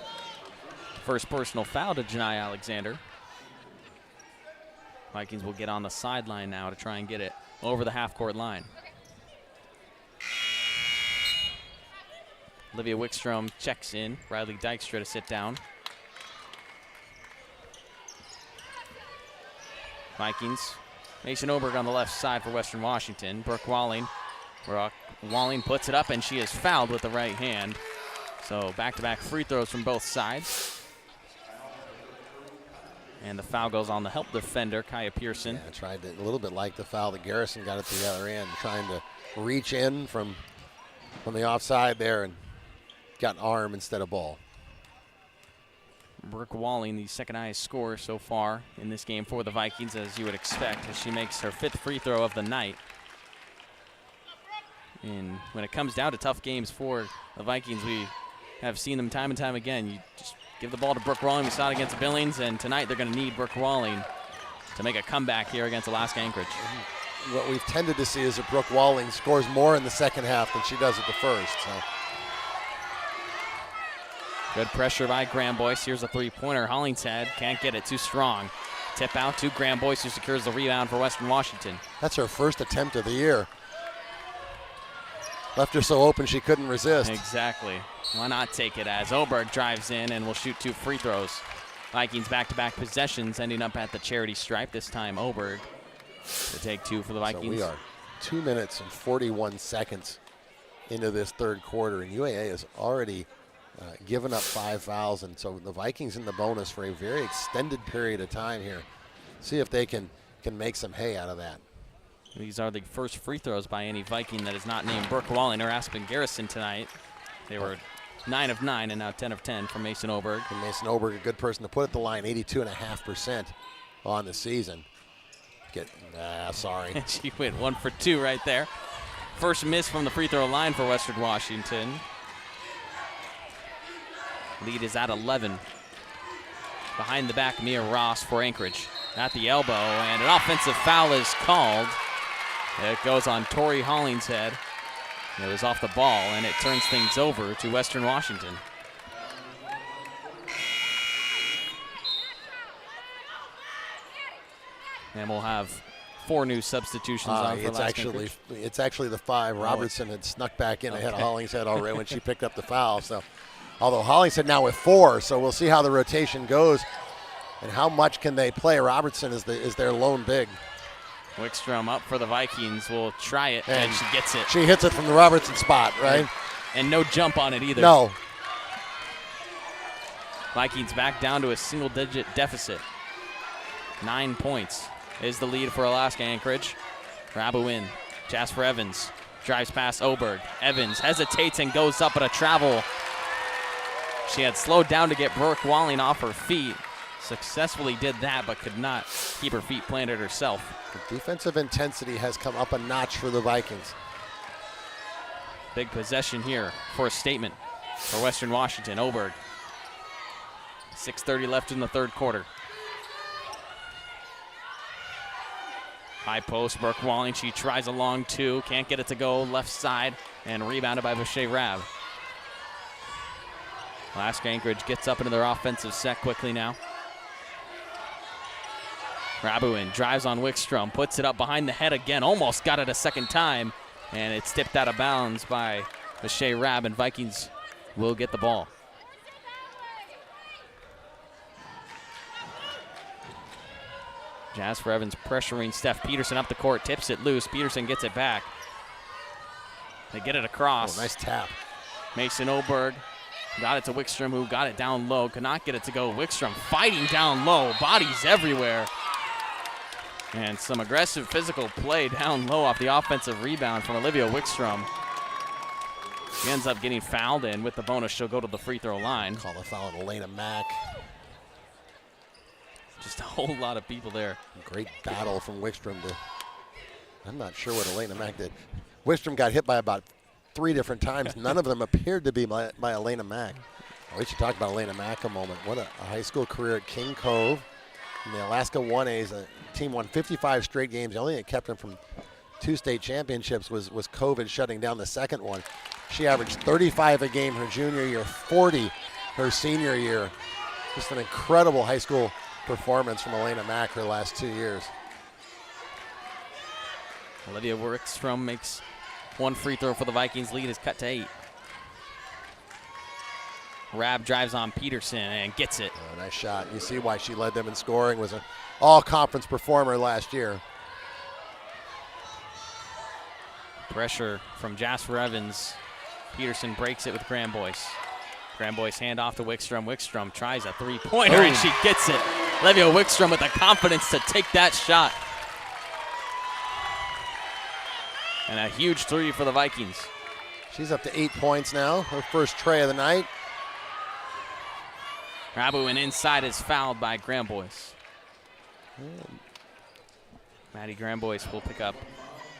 First personal foul to Janai Alexander. Vikings will get on the sideline now to try and get it over the half-court line. Olivia Wickstrom checks in. Riley Dykstra to sit down. Vikings. Mason Oberg on the left side for Western Washington. Brooke Walling. Walling puts it up, and she is fouled with the right hand. So back-to-back free throws from both sides. And the foul goes on the help defender, Kaya Pearson. Yeah, tried to, a little bit like the foul that Garrison got at the other end, trying to reach in from the offside there and got arm instead of ball. Brooke Walling, the second highest scorer so far in this game for the Vikings, as you would expect, as she makes her 5th free throw of the night. And when it comes down to tough games for the Vikings, we have seen them time and time again. You just give the ball to Brooke Walling. We saw it against Billings, and tonight they're going to need Brooke Walling to make a comeback here against Alaska Anchorage. What we've tended to see is that Brooke Walling scores more in the second half than she does at the first. So. Good pressure by Grandboyce. Here's a three-pointer. Hollingshead can't get it, too strong. Tip out to Grandboyce, who secures the rebound for Western Washington. That's her first attempt of the year. Left her so open she couldn't resist. Exactly. Why not take it as Oberg drives in and will shoot 2 free throws. Vikings back-to-back possessions ending up at the charity stripe. This time Oberg to take 2 for the Vikings. So we are 2 minutes and 41 seconds into this third quarter, and UAA has already given up 5 fouls, and so the Vikings in the bonus for a very extended period of time here. See if they can make some hay out of that. These are the first free throws by any Viking that is not named Brooke Walling or Aspen Garrison tonight. They were 9 of 9 and now 10 of 10 from Mason Oberg. And Mason Oberg, a good person to put at the line, 82.5% on the season. Sorry. She went 1 for 2 right there. First miss from the free throw line for Western Washington. Lead is at 11. Behind the back, Mia Ross for Anchorage. At the elbow, and an offensive foul is called. It goes on Tori Hollingshead. It was off the ball, and it turns things over to Western Washington. And we'll have 4 new substitutions on for last Anchorage. It's actually the 5. Robertson had snuck back in ahead of Hollingshead already when she picked up the foul. So, although Hollingshead now with 4, so we'll see how the rotation goes and how much can they play. Robertson is their lone big. Wickstrom up for the Vikings will try it, and she gets it. She hits it from the Robertson spot, right? And no jump on it either. No. Vikings back down to a single-digit deficit. 9 points is the lead for Alaska Anchorage. Rabu in. Jasper Evans drives past Oberg. Evans hesitates and goes up, but a travel. She had slowed down to get Brooke Walling off her feet. Successfully did that, but could not keep her feet planted herself. The defensive intensity has come up a notch for the Vikings. Big possession here for a statement for Western Washington. Oberg. 6:30 left in the third quarter. High post, Brooke Walling. She tries a long 2. Can't get it to go left side, and rebounded by Vache Rab. Alaska Anchorage gets up into their offensive set quickly now. Rabuin drives on Wickstrom, puts it up behind the head again, almost got it a second time, and it's tipped out of bounds by Michelle Rab, and Vikings will get the ball. Jasper Evans pressuring Steph Peterson up the court, tips it loose. Peterson gets it back. They get it across. Oh, nice tap. Mason Oberg got it to Wickstrom, who got it down low. Could not get it to go. Wickstrom fighting down low. Bodies everywhere. And some aggressive physical play down low off the offensive rebound from Olivia Wickstrom. She ends up getting fouled, and with the bonus, she'll go to the free throw line. Call a foul on Elena Mack. Just a whole lot of people there. Great battle from Wickstrom to, I'm not sure what Elena Mack did. Wickstrom got hit by about 3 different times. None of them appeared to be by Elena Mack. Oh, we should talk about Elena Mack a moment. What a high school career at King Cove. In the Alaska 1As, the team won 55 straight games. The only thing that kept them from 2 state championships was COVID shutting down the second one. She averaged 35 a game her junior year, 40 her senior year. Just an incredible high school performance from Elena Mack her last 2 years. Olivia Wickstrom makes 1 free throw for the Vikings. Lead is cut to 8. Rab drives on Peterson and gets it. Oh, nice shot. You see why she led them in scoring. Was an all-conference performer last year. Pressure from Jasper Evans. Peterson breaks it with Grambois. Grambois hand off to Wickstrom. Wickstrom tries a 3-pointer, and she gets it. Olivia Wickstrom with the confidence to take that shot. And a huge 3 for the Vikings. She's up to 8 points now. Her first tray of the night. Rabuin inside is fouled by Grambois. Maddie Grambois will pick up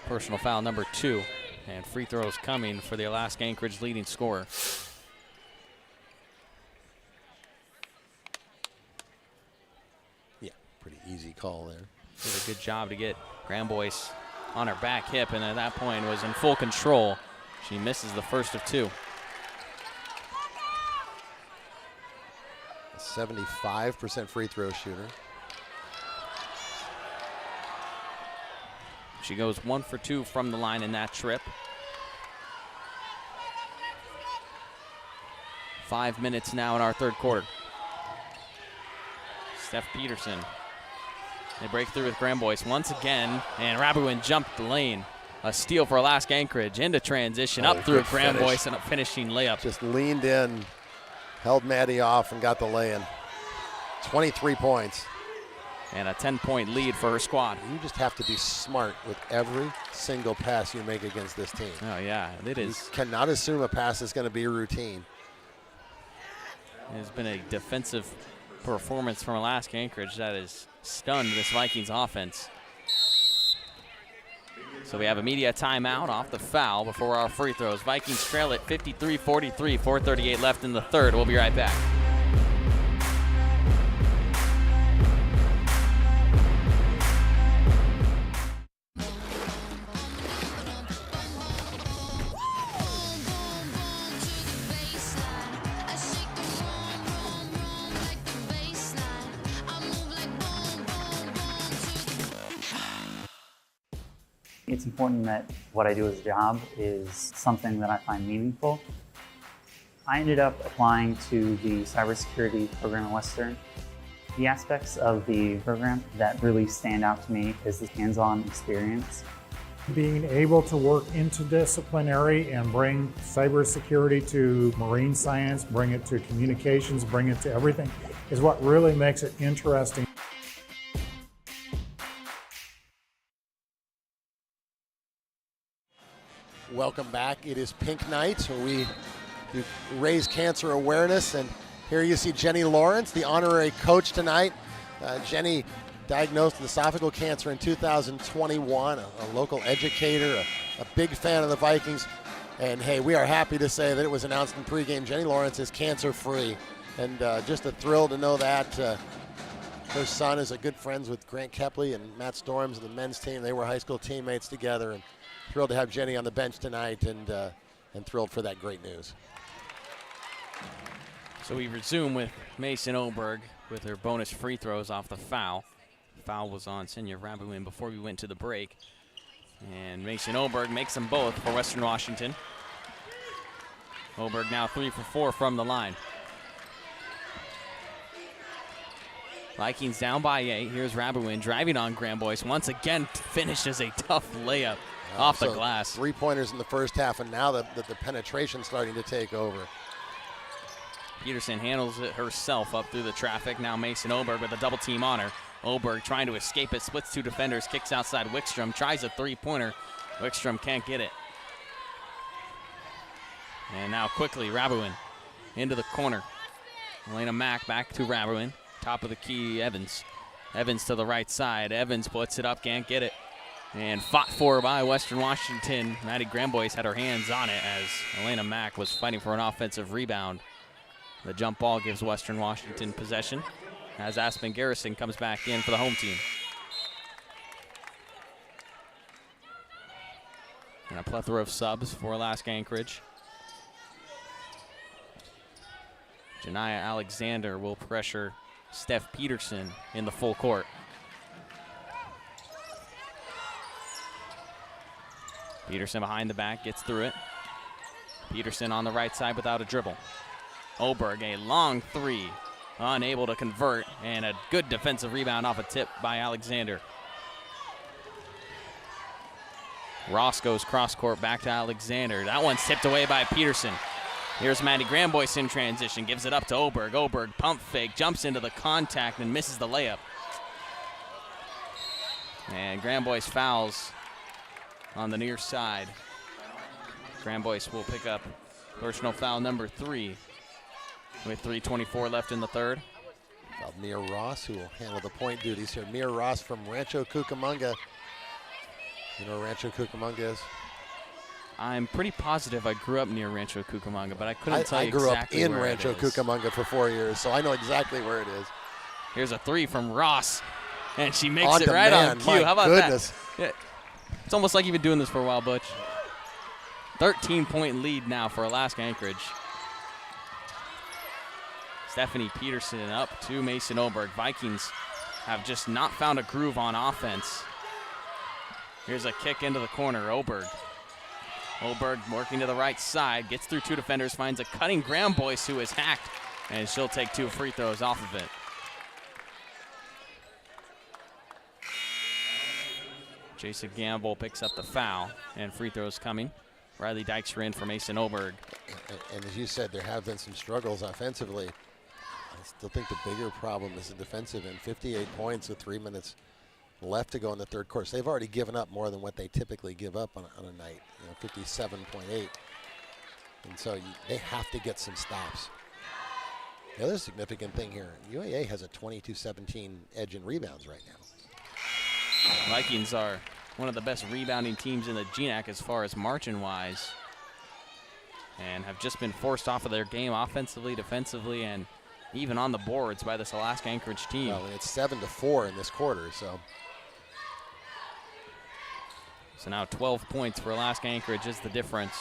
personal foul number 2. And free throws coming for the Alaska Anchorage leading scorer. Yeah, pretty easy call there. Did a good job to get Grambois on her back hip, and at that point was in full control. She misses the first of 2. A 75% free throw shooter. She goes 1 for 2 from the line in that trip. 5 minutes now in our third quarter. Steph Peterson. They break through with Grambois once again, and Rabuin jumped the lane. A steal for Alaska Anchorage into transition, up through Grambois, and a finishing layup. Just leaned in, held Maddie off, and got the lay-in. 23 points. And a 10-point lead for her squad. You just have to be smart with every single pass you make against this team. Oh, yeah, it is. You cannot assume a pass is going to be a routine. It has been a defensive performance from Alaska Anchorage that has stunned this Vikings offense. So we have a media timeout off the foul before our free throws. Vikings trail at 53-43, 4:38 left in the third. We'll be right back. It's important that what I do as a job is something that I find meaningful. I ended up applying to the cybersecurity program at Western. The aspects of the program that really stand out to me is the hands-on experience. Being able to work interdisciplinary and bring cybersecurity to marine science, bring it to communications, bring it to everything, is what really makes it interesting. Welcome back. It is Pink Night, where we raise cancer awareness. And here you see Jenny Lawrence, the honorary coach tonight. Jenny diagnosed with esophageal cancer in 2021, a local educator, a big fan of the Vikings. And hey, we are happy to say that it was announced in pregame, Jenny Lawrence is cancer-free. And just a thrill to know that. Her son is a good friends with Grant Kepley and Matt Storms and the men's team. They were high school teammates together. And thrilled to have Jenny on the bench tonight, and thrilled for that great news. So we resume with Mason Oberg with her bonus free throws off the foul. Foul was on Senya Rabuin before we went to the break. And Mason Oberg makes them both for Western Washington. Oberg now 3 for 4 from the line. Vikings down by 8. Here's Rabuin driving on Graham Boyce. Once again finishes a tough layup off the glass. 3-pointers in the first half, and now the penetration's starting to take over. Peterson handles it herself up through the traffic. Now Mason Oberg with a double team on her. Oberg trying to escape it, splits 2 defenders, kicks outside Wickstrom, tries a 3-pointer. Wickstrom can't get it. And now quickly, Rabuin into the corner. Elena Mack back to Rabuin. Top of the key, Evans. Evans to the right side. Evans puts it up, can't get it. And fought for by Western Washington. Maddie Grambois had her hands on it as Elena Mack was fighting for an offensive rebound. The jump ball gives Western Washington possession as Aspen Garrison comes back in for the home team. And a plethora of subs for Alaska Anchorage. Janiyah Alexander will pressure Steph Peterson in the full court. Peterson behind the back, gets through it. Peterson on the right side without a dribble. Oberg, a long 3, unable to convert, and a good defensive rebound off a tip by Alexander. Ross goes cross court back to Alexander. That one's tipped away by Peterson. Here's Maddie Grambois in transition, gives it up to Oberg. Oberg pump fake, jumps into the contact and misses the layup. And Grambois fouls on the near side. Grambois will pick up personal foul number 3 with 3:24 left in the third. Mia Ross, who will handle the point duties here. Mia Ross from Rancho Cucamonga. You know where Rancho Cucamonga is? I'm pretty positive I grew up near Rancho Cucamonga, but I couldn't tell you I grew exactly up in where Rancho it is. Cucamonga for 4 years, so I know exactly where it is. Here's a 3 from Ross, and she makes On it right on demand, cue. my How about goodness. that? Yeah. It's almost like you've been doing this for a while, Butch. 13-point lead now for Alaska Anchorage. Stephanie Peterson up to Mason Oberg. Vikings have just not found a groove on offense. Here's a kick into the corner, Oberg. Oberg working to the right side, gets through 2 defenders, finds a cutting Grambois who is hacked, and she'll take 2 free throws off of it. Jason Gamble picks up the foul, and free throws coming. Riley Dykstra in for Mason Oberg. And as you said, there have been some struggles offensively. I still think the bigger problem is the defensive end. 58 points with 3 minutes left to go in the third quarter. So they've already given up more than what they typically give up on a night, 57.8. And so they have to get some stops. The other significant thing here, UAA has a 22-17 edge in rebounds right now. Vikings are one of the best rebounding teams in the GNAC as far as margin-wise, and have just been forced off of their game offensively, defensively, and even on the boards by this Alaska Anchorage team. Well, and it's 7-4 in this quarter, so. So now 12 points for Alaska Anchorage is the difference.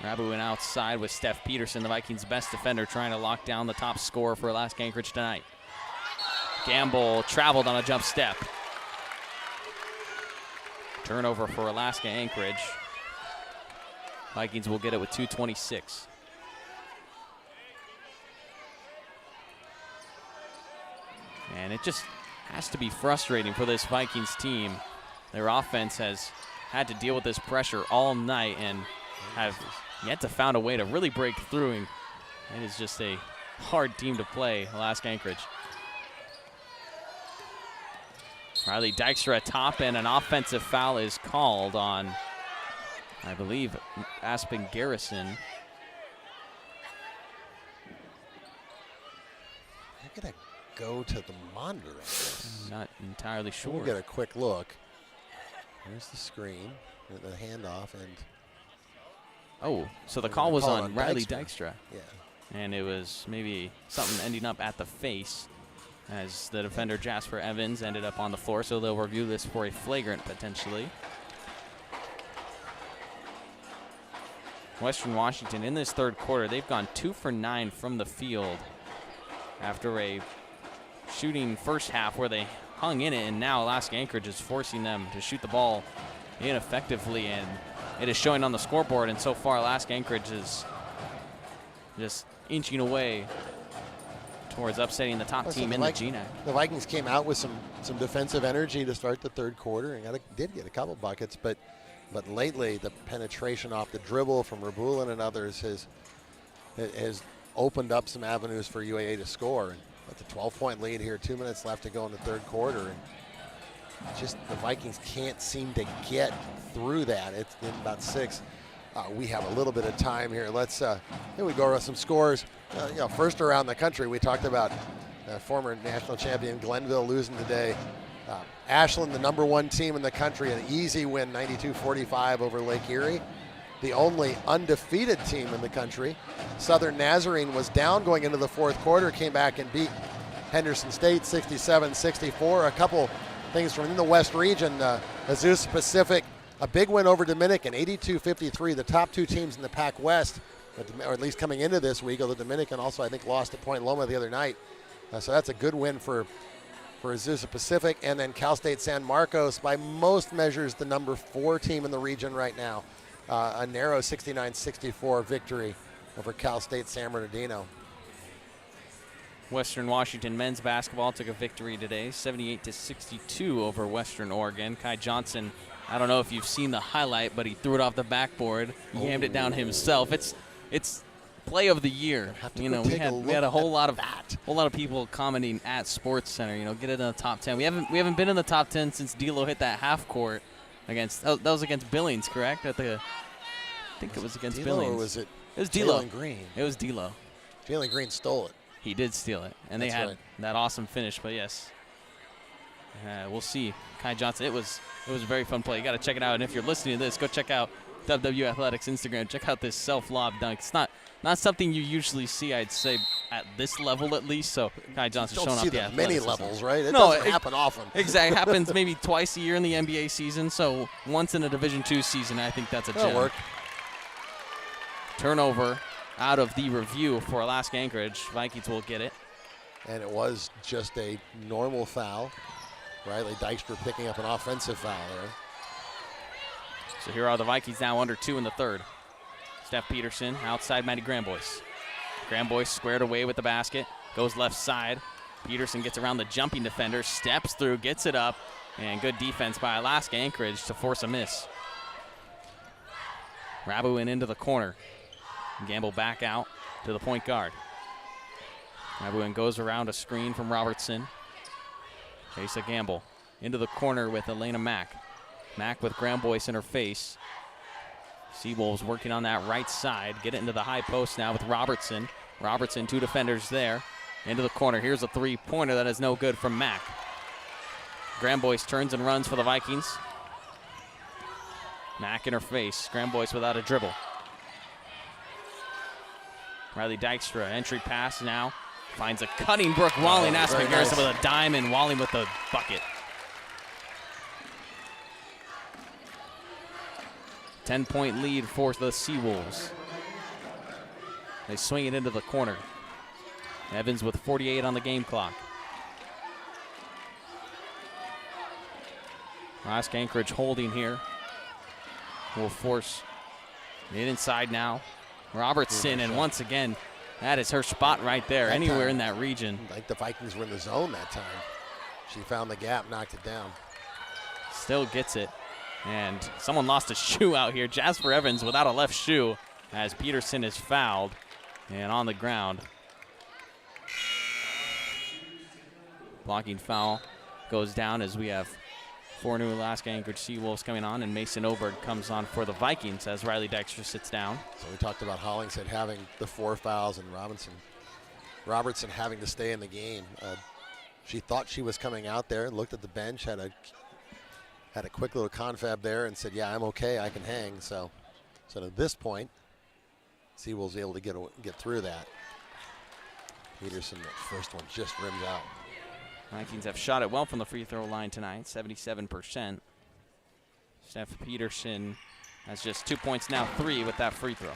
Rabuin outside with Steph Peterson, the Vikings' best defender, trying to lock down the top scorer for Alaska Anchorage tonight. Gamble traveled on a jump step. Turnover for Alaska Anchorage. Vikings will get it with 2:26. And it just has to be frustrating for this Vikings team. Their offense has had to deal with this pressure all night and have yet to find a way to really break through. And it is just a hard team to play, Alaska Anchorage. Riley Dykstra at top, and an offensive foul is called on, I believe, Aspen Garrison. They're going to go to the monitor on this. I'm not entirely sure. We'll get a quick look. Here's the screen, the handoff, and oh, so the call was on Riley Dykstra. Dykstra. Yeah. And it was maybe something ending up at the face as the defender Jasper Evans ended up on the floor, so they'll review this for a flagrant potentially. Western Washington in this third quarter, they've gone 2 for 9 from the field after a shooting first half where they hung in it, and now Alaska Anchorage is forcing them to shoot the ball ineffectively, and it is showing on the scoreboard. And so far, Alaska Anchorage is just inching away towards upsetting the top team in the GNAC. The Vikings came out with some defensive energy to start the third quarter and did get a couple buckets, but lately the penetration off the dribble from Rabulin and others has opened up some avenues for UAA to score. And with a 12-point lead here, 2 minutes left to go in the third quarter, and just the Vikings can't seem to get through that. It's in about 6. We have a little bit of time here. Let's here we go over some scores. First around the country, we talked about former national champion Glenville losing today. Ashland, the #1 team in the country, an easy win, 92-45 over Lake Erie. The only undefeated team in the country. Southern Nazarene was down going into the fourth quarter, came back and beat Henderson State 67-64. A couple things from in the West region. Azusa Pacific, a big win over Dominican, 82-53. The top 2 teams in the Pac West, or at least coming into this week, although Dominican also, I think, lost at Point Loma the other night. So that's a good win for Azusa Pacific. And then Cal State San Marcos, by most measures, the #4 team in the region right now. A narrow 69-64 victory over Cal State San Bernardino. Western Washington men's basketball took a victory today, 78-62 over Western Oregon. Kai Johnson, I don't know if you've seen the highlight, but he threw it off the backboard. He hammed it down himself. It's play of the year. We had a whole lot of people commenting at Sports Center. Get it in the top 10. We haven't been in the top 10 since D'Lo hit that half court against. That was against Billings, correct? I think it was against D'Lo, Billings. or was it? It was D'Lo. Jalen Green. It was D'Lo. Jalen Green stole it. He did steal it, and they had that awesome finish. But yes, we'll see. Kai Johnson. It was a very fun play. You got to check it out. And if you're listening to this, go check out WWU Athletics Instagram. Check out this self-lob dunk. It's not something you usually see, I'd say, at this level at least. So Kai Johnson showing off the athleticism. Many levels, right? It doesn't happen often. Exactly. It happens maybe twice a year in the NBA season. So once in a Division II season, I think that's a gem. That'll work. Turnover out of the review for Alaska Anchorage. Vikings will get it. And it was just a normal foul. Riley Dykstra picking up an offensive foul there. So here are the Vikings now under 2 in the third. Steph Peterson outside Matty Grambois. Grambois squared away with the basket. Goes left side. Peterson gets around the jumping defender. Steps through. Gets it up. And good defense by Alaska Anchorage to force a miss. Rabuin into the corner. Gamble back out to the point guard. Rabuin goes around a screen from Robertson. Chasa Gamble into the corner with Elena Mack. Mack with Grambois in her face. Seawolves working on that right side. Get it into the high post now with Robertson. Robertson, 2 defenders there. Into the corner. Here's a 3-pointer that is no good from Mack. Grambois turns and runs for the Vikings. Mack in her face. Grambois without a dribble. Riley Dykstra, entry pass now. Finds a cutting Brooke Walling. Aspen Garrison with a dime, and Walling with the bucket. 10-point lead for the Seawolves. They swing it into the corner. Evans with 48 on the game clock. Alaska Anchorage holding here. Will force it inside now. Robertson, and once again, that is her spot right there, that anywhere time, in that region. I think the Vikings were in the zone that time. She found the gap, knocked it down. Still gets it. And someone lost a shoe out here. Jasper Evans without a left shoe as Peterson is fouled and on the ground. Blocking foul goes down as we have 4 new Alaska Anchorage Seawolves coming on, and Mason Oberg comes on for the Vikings as Riley Dykstra sits down. So we talked about Hollingshead having the 4 fouls and Robertson having to stay in the game. She thought she was coming out there, looked at the bench, had a quick little confab there and said, yeah, I'm okay, I can hang. So to this point, Seawolves able to get through that. Peterson, that first one just rims out. Vikings have shot it well from the free throw line tonight, 77%. Steph Peterson has just 2 points now, 3 with that free throw.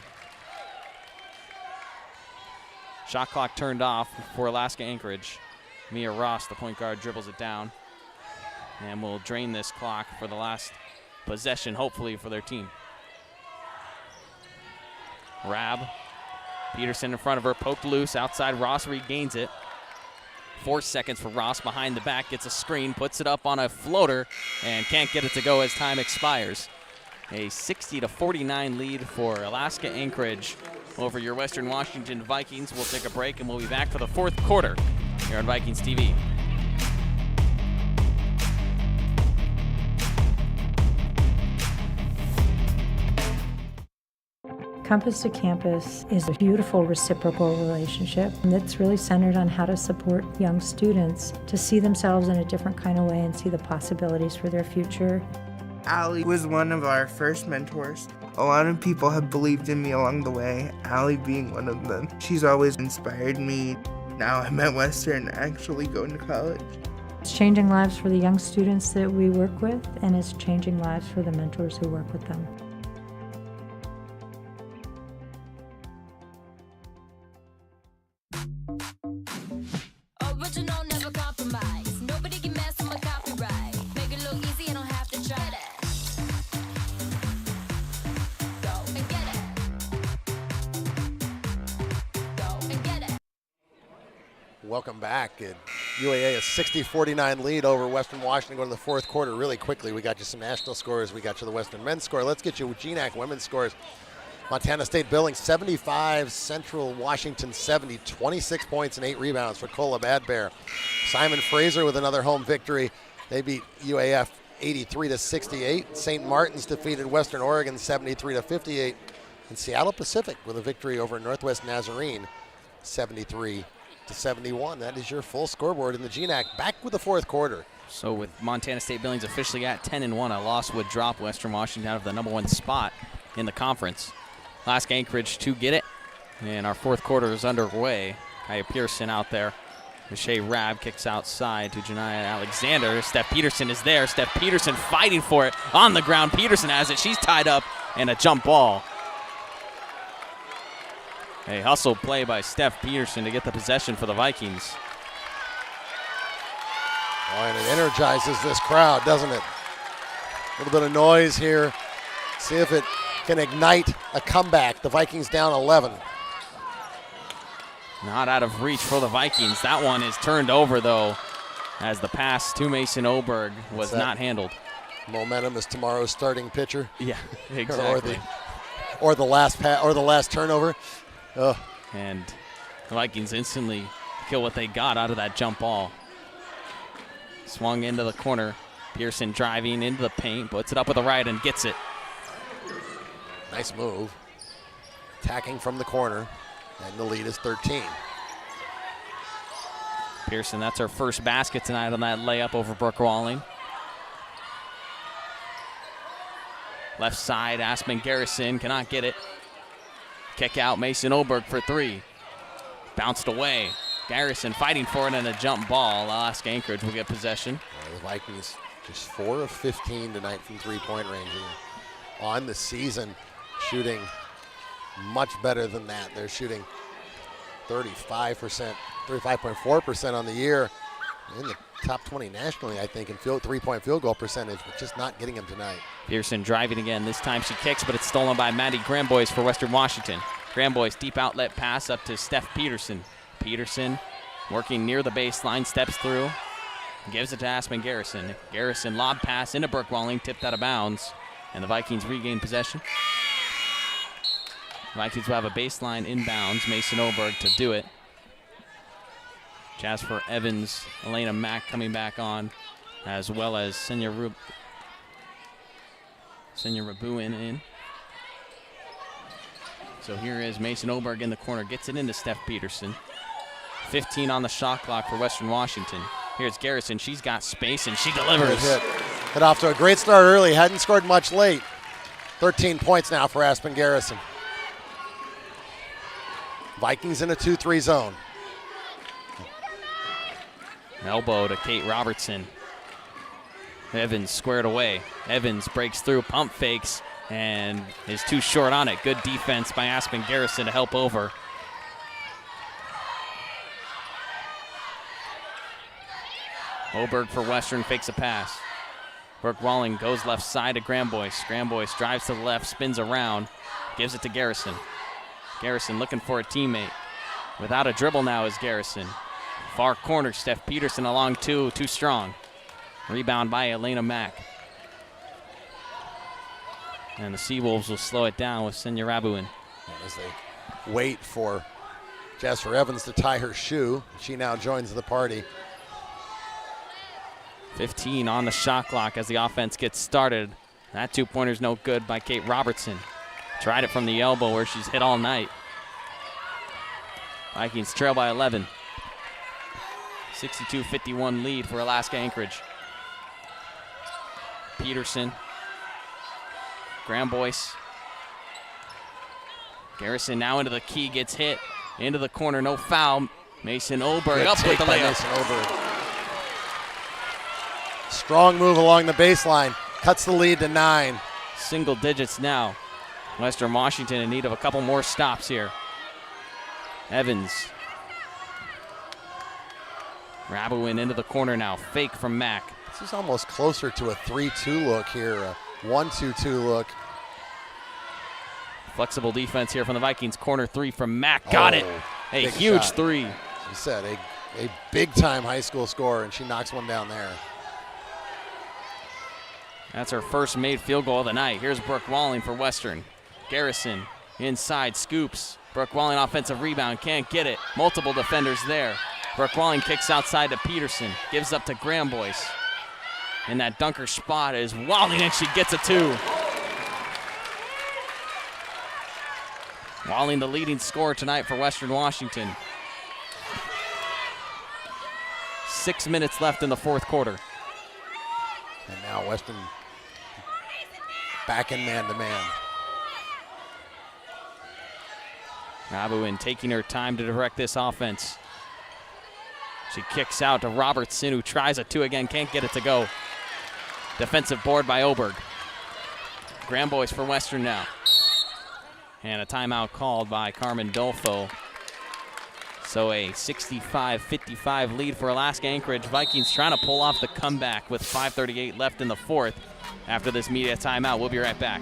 Shot clock turned off for Alaska Anchorage. Mia Ross, the point guard, dribbles it down. And will drain this clock for the last possession, hopefully, for their team. Rab. Peterson in front of her, poked loose. Outside, Ross regains it. 4 seconds for Ross behind the back, gets a screen, puts it up on a floater, and can't get it to go as time expires. A 60-49 lead for Alaska Anchorage over your Western Washington Vikings. We'll take a break, and we'll be back for the fourth quarter here on Vikings TV. Campus to Campus is a beautiful reciprocal relationship that's really centered on how to support young students to see themselves in a different kind of way and see the possibilities for their future. Allie was one of our first mentors. A lot of people have believed in me along the way, Allie being one of them. She's always inspired me. Now I'm at Western, actually going to college. It's changing lives for the young students that we work with, and it's changing lives for the mentors who work with them. Original, never compromise. Nobody can mess with my copyright. Make it look easy, I don't have to try it. Go and get it. Go and get it. Welcome back. UAA a 60-49 lead over Western Washington going to the fourth quarter really quickly. We got you some national scores. We got you the Western men's score. Let's get you GNAC women's scores. Montana State Billings 75, Central Washington 70, 26 points and 8 rebounds for Cola Bad Bear. Simon Fraser with another home victory. They beat UAF 83-68. St. Martin's defeated Western Oregon 73-58. And Seattle Pacific with a victory over Northwest Nazarene 73-71. That is your full scoreboard in the GNAC. Back with the fourth quarter. So with Montana State Billings officially at 10-1, a loss would drop Western Washington out of the number 1 spot in the conference. Alaska Anchorage to get it, and our fourth quarter is underway. Kaya Pearson out there. Michelle Rab kicks outside to Janiyah Alexander. Steph Peterson is there. Steph Peterson fighting for it on the ground. Peterson has it. She's tied up, and a jump ball. A hustle play by Steph Peterson to get the possession for the Vikings. Oh, and it energizes this crowd, doesn't it? A little bit of noise here. See if it can ignite a comeback. The Vikings down 11. Not out of reach for the Vikings. That one is turned over, though, as the pass to Mason Oberg was not handled. Momentum is tomorrow's starting pitcher. Yeah, exactly. or the last turnover. Oh. And the Vikings instantly kill what they got out of that jump ball. Swung into the corner. Pearson driving into the paint, puts it up with the right and gets it. Nice move. Attacking from the corner, and the lead is 13. Pearson, that's her first basket tonight on that layup over Brooke Walling. Left side, Aspen Garrison cannot get it. Kick out, Mason Oberg for 3. Bounced away. Garrison fighting for it and a jump ball. Alaska Anchorage will get possession. The Vikings just 4 of 15 tonight from three-point range. On the season, shooting much better than that. They're shooting 35.4% on the year. In the top 20 nationally, I think, in three-point field goal percentage, but just not getting them tonight. Pearson driving again. This time she kicks, but it's stolen by Maddie Grambois for Western Washington. Grambois deep outlet pass up to Steph Peterson. Peterson working near the baseline, steps through, gives it to Aspen Garrison. Garrison lob pass into Brooke Walling, tipped out of bounds, and the Vikings regain possession. Vikings will have a baseline inbounds. Mason Oberg to do it. Jasper Evans, Elena Mack coming back on, as well as Senya Rabuin in. So here is Mason Oberg in the corner, gets it into Steph Peterson. 15 on the shot clock for Western Washington. Here's Garrison, she's got space and she delivers. Hit off to a great start early, hadn't scored much late. 13 points now for Aspen Garrison. Vikings in a 2-3 zone. Elbow to Kate Robertson. Evans squared away. Evans breaks through, pump fakes, and is too short on it. Good defense by Aspen Garrison to help over. Oberg for Western fakes a pass. Brooke Walling goes left side to Grambois. Grambois drives to the left, spins around, gives it to Garrison. Garrison looking for a teammate. Without a dribble now is Garrison. Far corner, Steph Peterson along too strong. Rebound by Elena Mack. And the Seawolves will slow it down with Senya Rabuin. As they wait for Jasper Evans to tie her shoe, she now joins the party. 15 on the shot clock as the offense gets started. That two-pointer's no good by Kate Robertson. Tried it from the elbow where she's hit all night. Vikings trail by 11. 62-51 lead for Alaska Anchorage. Peterson. Grambois. Garrison now into the key, gets hit. Into the corner, no foul. Mason Oberg Good up with take the by layup. Mason Oberg. Strong move along the baseline. Cuts the lead to 9. Single digits now. Western Washington in need of a couple more stops here. Evans. Rabuin into the corner now. Fake from Mack. This is almost closer to a 3-2 look here, a 1-2-2 look. Flexible defense here from the Vikings. Corner three from Mack. Got it. A huge shot. three. She said a big-time high school scorer, and she knocks one down there. That's her first made field goal of the night. Here's Brooke Walling for Western. Garrison inside, scoops. Brooke Walling offensive rebound, can't get it. Multiple defenders there. Brooke Walling kicks outside to Peterson, gives up to Grambois. In that dunker spot is Walling, and she gets a 2. Walling the leading scorer tonight for Western Washington. 6 minutes left in the fourth quarter. And now Western back in man-to-man. Rabuin taking her time to direct this offense. She kicks out to Robertson, who tries a 2 again, can't get it to go. Defensive board by Oberg. Grambois for Western now. And a timeout called by Carmen Dolfo. So a 65-55 lead for Alaska Anchorage. Vikings trying to pull off the comeback with 5:38 left in the fourth. After this media timeout, we'll be right back.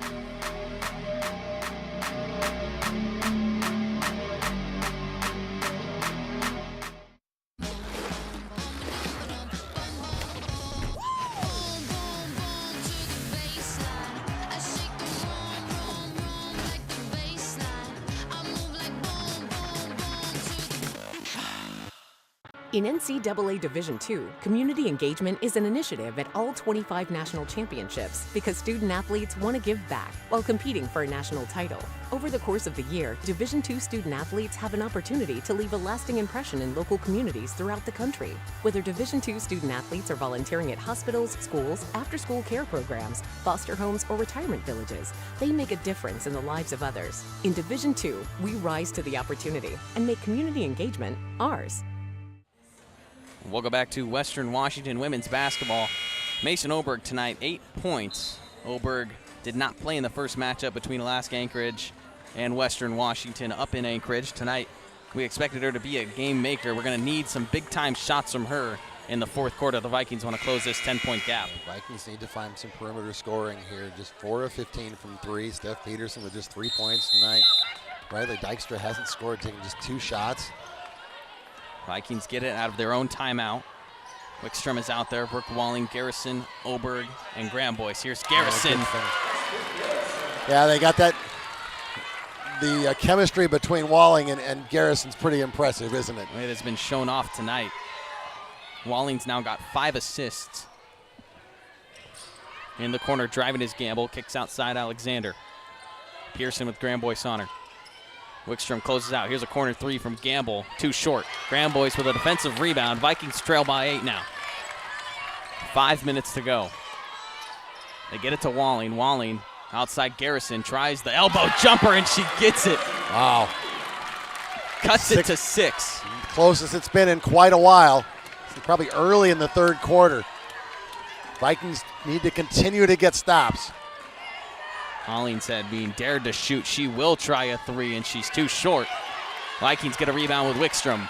In NCAA Division II, community engagement is an initiative at all 25 national championships because student athletes want to give back while competing for a national title. Over the course of the year, Division II student athletes have an opportunity to leave a lasting impression in local communities throughout the country. Whether Division II student athletes are volunteering at hospitals, schools, after-school care programs, foster homes, or retirement villages, they make a difference in the lives of others. In Division II, we rise to the opportunity and make community engagement ours. We'll go back to Western Washington women's basketball. Mason Oberg tonight, 8 points. Oberg did not play in the first matchup between Alaska Anchorage and Western Washington up in Anchorage. Tonight, we expected her to be a game maker. We're going to need some big-time shots from her in the fourth quarter. The Vikings want to close this 10-point gap. The Vikings need to find some perimeter scoring here. Just 4 of 15 from 3. Steph Peterson with just 3 points tonight. Riley Dykstra hasn't scored, taking just 2 shots. Vikings get it out of their own timeout. Wickstrom is out there. Brooke Walling, Garrison, Oberg, and Grambois. Here's Garrison. Yeah, they got that. The chemistry between Walling and Garrison's pretty impressive, isn't it? It has been shown off tonight. Walling's now got 5 assists. In the corner, driving his gamble, kicks outside Alexander. Pearson with Grambois on her. Wickstrom closes out. Here's a corner 3 from Gamble. Too short. Grambois with a defensive rebound. Vikings trail by 8 now. 5 minutes to go. They get it to Walling. Walling outside Garrison. Tries the elbow jumper, and she gets it. Wow. Cuts it to 6. Closest it's been in quite a while. Probably early in the third quarter. Vikings need to continue to get stops. Walling said being dared to shoot, she will try a 3, and she's too short. Vikings get a rebound with Wickstrom.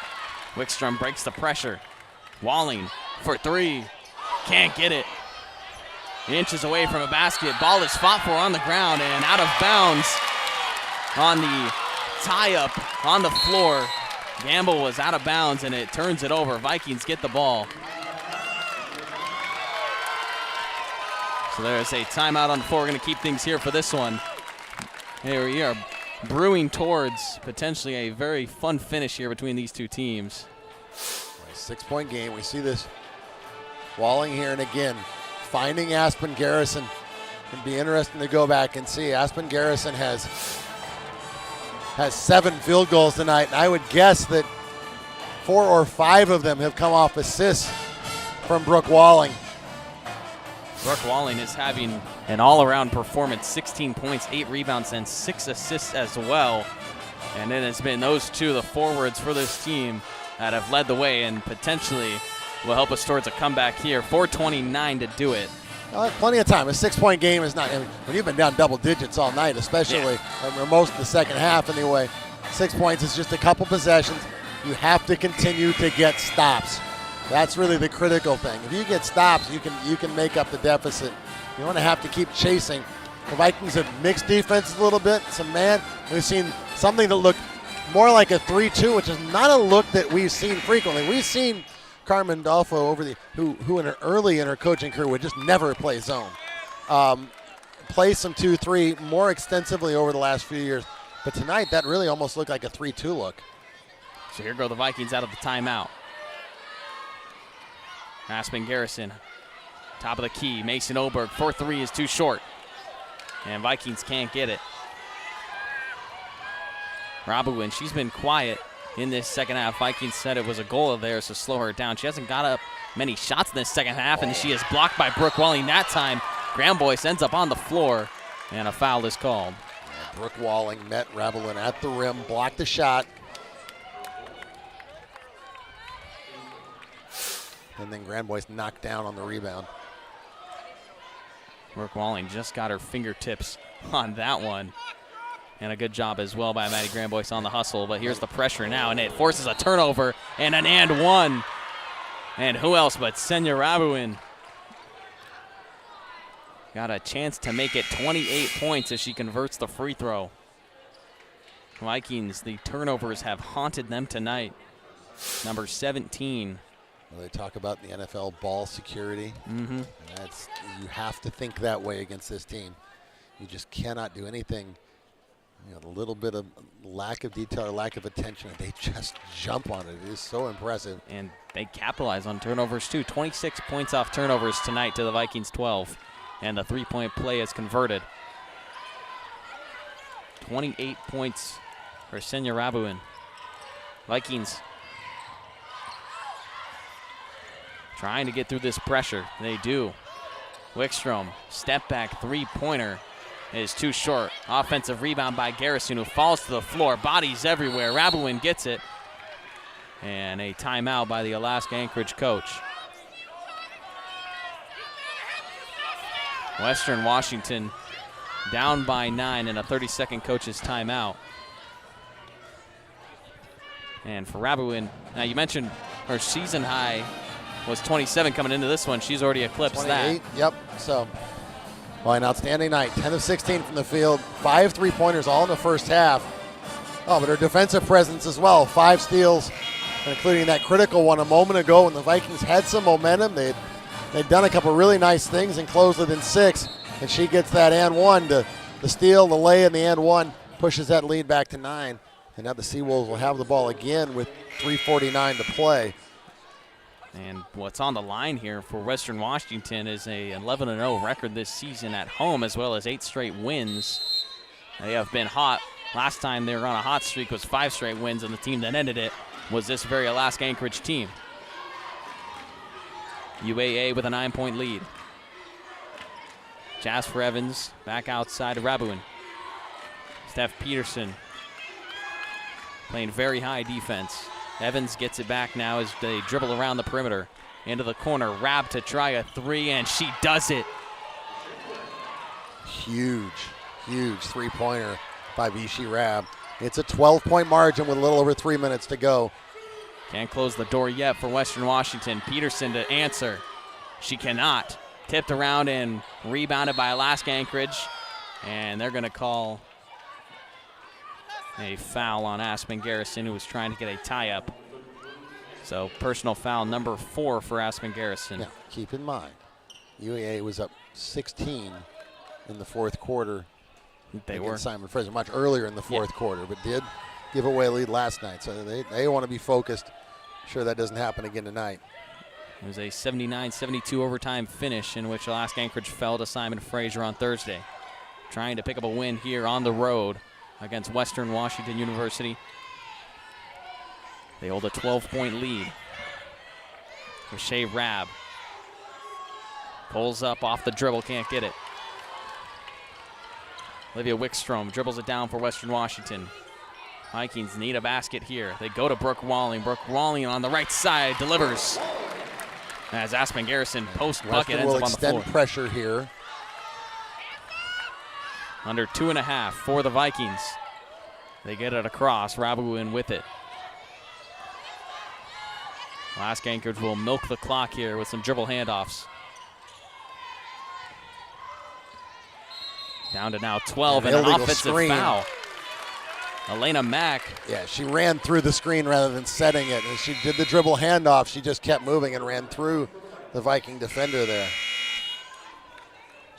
Wickstrom breaks the pressure. Walling for three. Can't get it. Inches away from a basket. Ball is fought for on the ground and out of bounds on the tie-up on the floor. Gamble was out of bounds, and it turns it over. Vikings get the ball. So there's a timeout on the floor. We're going to keep things here for this one. Here we are brewing towards potentially a very fun finish here between these two teams. 6-point game. We see this Walling here, and again, finding Aspen Garrison. It'd be interesting to go back and see. Aspen Garrison has 7 field goals tonight, and I would guess that 4 or 5 of them have come off assists from Brooke Walling. Brooke Walling is having an all-around performance, 16 points, 8 rebounds, and 6 assists as well. And it has been those two, the forwards for this team, that have led the way and potentially will help us towards a comeback here. 4:29 to do it. Plenty of time. A 6-point game is not, I mean, when you've been down double digits all night, especially, or most of the second half anyway, 6 points is just a couple possessions. You have to continue to get stops. That's really the critical thing. If you get stops, you can make up the deficit. You want to have to keep chasing. The Vikings have mixed defenses a little bit. Some man, we've seen something that looked more like a 3-2, which is not a look that we've seen frequently. We've seen Carmen Dolfo who in her early in her coaching career would just never play zone. Play some 2-3 more extensively over the last few years. But tonight, that really almost looked like a 3-2 look. So here go the Vikings out of the timeout. Aspen Garrison, top of the key. Mason Oberg, 4-3 is too short. And Vikings can't get it. Rabuin, she's been quiet in this second half. Vikings said it was a goal of theirs to slow her down. She hasn't got up many shots in this second half, and she is blocked by Brooke Walling that time. Graham Boyce ends up on the floor, and a foul is called. Yeah, Brooke Walling met Rabuin at the rim, blocked the shot. And then Graham Boyce knocked down on the rebound. Brooke Walling just got her fingertips on that one. And a good job as well by Maddie Graham Boyce on the hustle. But here's the pressure now, and it forces a turnover and an and one. And who else but Senya Rabuin? Got a chance to make it 28 points as she converts the free throw. Vikings, the turnovers have haunted them tonight. Number 17. Well, they talk about the NFL ball security. Mm-hmm. That's, you have to think that way against this team. You just cannot do anything. You know, a little bit of lack of detail or lack of attention, and they just jump on it. It is so impressive. And they capitalize on turnovers too. 26 points off turnovers tonight to the Vikings 12. And the three-point play is converted. 28 points for Senya Rabuin. Vikings trying to get through this pressure. They do. Wickstrom, step back three-pointer is too short. Offensive rebound by Garrison, who falls to the floor. Bodies everywhere. Rabuin gets it. And a timeout by the Alaska Anchorage coach. Western Washington down by 9 in a 30-second coach's timeout. And for Rabuin, now you mentioned her season high was 27 coming into this one. She's already eclipsed 28, that. Yep. So, well, an outstanding night. 10 of 16 from the field. 5 three-pointers all in the first half. Oh, but her defensive presence as well. 5 steals, including that critical one a moment ago when the Vikings had some momentum. They'd done a couple really nice things and closed it in 6. And she gets that and one to the steal, the lay, and the and one pushes that lead back to 9. And now the Seawolves will have the ball again with 3:49 to play. And what's on the line here for Western Washington is a 11-0 record this season at home, as well as 8 straight wins. They have been hot. Last time they were on a hot streak was 5 straight wins, and the team that ended it was this very Alaska Anchorage team. UAA with a 9-point lead. Jasper Evans back outside to Rabuin. Steph Peterson playing very high defense. Evans gets it back now as they dribble around the perimeter. Into the corner, Rab to try a 3, and she does it. Huge three-pointer by Vichy Rab. It's a 12-point margin with a little over 3 minutes to go. Can't close the door yet for Western Washington. Peterson to answer. She cannot. Tipped around and rebounded by Alaska Anchorage. And they're going to call a foul on Aspen Garrison, who was trying to get a tie-up. So personal foul number 4 for Aspen Garrison. Now, keep in mind, UAA was up 16 in the fourth quarter. They were. Simon Fraser much earlier in the fourth quarter, but did give away a lead last night. So they want to be focused. Sure that doesn't happen again tonight. It was a 79-72 overtime finish in which Alaska Anchorage fell to Simon Fraser on Thursday. Trying to pick up a win here on the road against Western Washington University. They hold a 12-point lead. Shea Rabb pulls up off the dribble, can't get it. Olivia Wickstrom dribbles it down for Western Washington. Vikings need a basket here. They go to Brooke Walling. Brooke Walling on the right side delivers. As Aspen Garrison post bucket ends up on the floor. Extend pressure here. Under 2.5 for the Vikings. They get it across. Rabu in with it. Alaska Anchorage will milk the clock here with some dribble handoffs. Down to now 12 and an offensive foul. Elena Mack. Yeah, she ran through the screen rather than setting it. And she did the dribble handoff. She just kept moving and ran through the Viking defender there.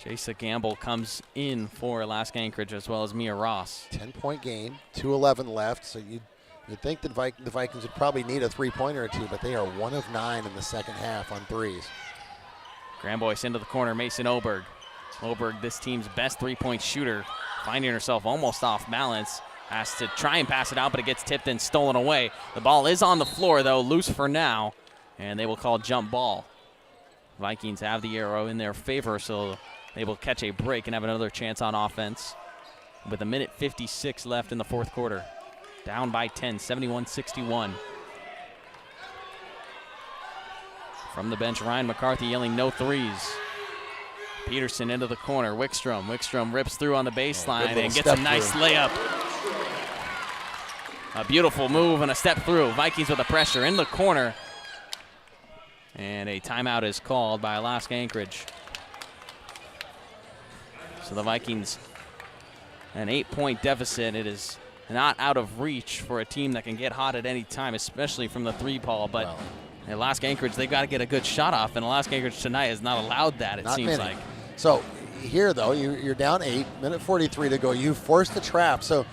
Jasa Gamble comes in for Alaska Anchorage as well as Mia Ross. 10-point game, 2:11 left. So you'd think that the Vikings would probably need a three-pointer or two, but they are 1 of 9 in the second half on threes. Grambois into the corner, Mason Oberg. Oberg, this team's best three-point shooter, finding herself almost off balance. Has to try and pass it out, but it gets tipped and stolen away. The ball is on the floor, though, loose for now, and they will call jump ball. Vikings have the arrow in their favor, so they will catch a break and have another chance on offense. With 1:56 left in the fourth quarter. Down by 10, 71-61. From the bench, Ryan McCarthy yelling no threes. Peterson into the corner. Wickstrom rips through on the baseline and gets a nice layup. A beautiful move and a step through. Vikings with the pressure in the corner. And a timeout is called by Alaska Anchorage. So the Vikings, an 8-point deficit. It is not out of reach for a team that can get hot at any time, especially from the three ball. But Alaska Anchorage, they've got to get a good shot off, and Alaska Anchorage tonight has not allowed that, it seems like. So here, though, you're down 8, minute 43 to go. You forced the trap. So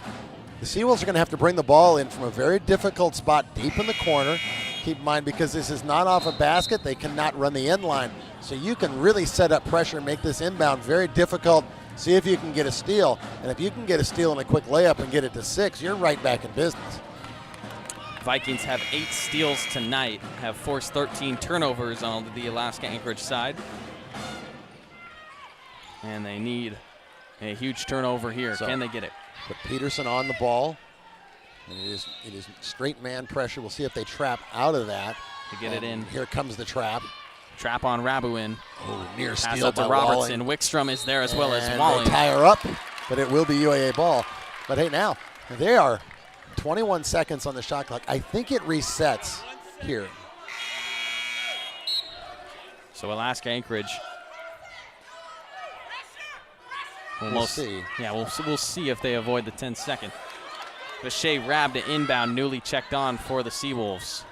the Seawolves are going to have to bring the ball in from a very difficult spot deep in the corner. Keep in mind, because this is not off a basket, they cannot run the end line. So you can really set up pressure and make this inbound very difficult. See if you can get a steal. And if you can get a steal and a quick layup and get it to 6, you're right back in business. Vikings have 8 steals tonight, have forced 13 turnovers on the Alaska Anchorage side. And they need a huge turnover here. So, can they get it? Put Peterson on the ball. And it is straight man pressure. We'll see if they trap out of that. To get it in. Here comes the trap. Trap on Rabuin. Oh, near Pass steal up to by Robertson. Walling. Wickstrom is there as well as And Walling. they tie her up, but it will be UAA ball. But hey, now they are 21 seconds on the shot clock. I think it resets here. So Alaska Anchorage. We'll see. Yeah, we'll see if they avoid the 10-second. Shea Rabb to inbound, newly checked on for the Seawolves.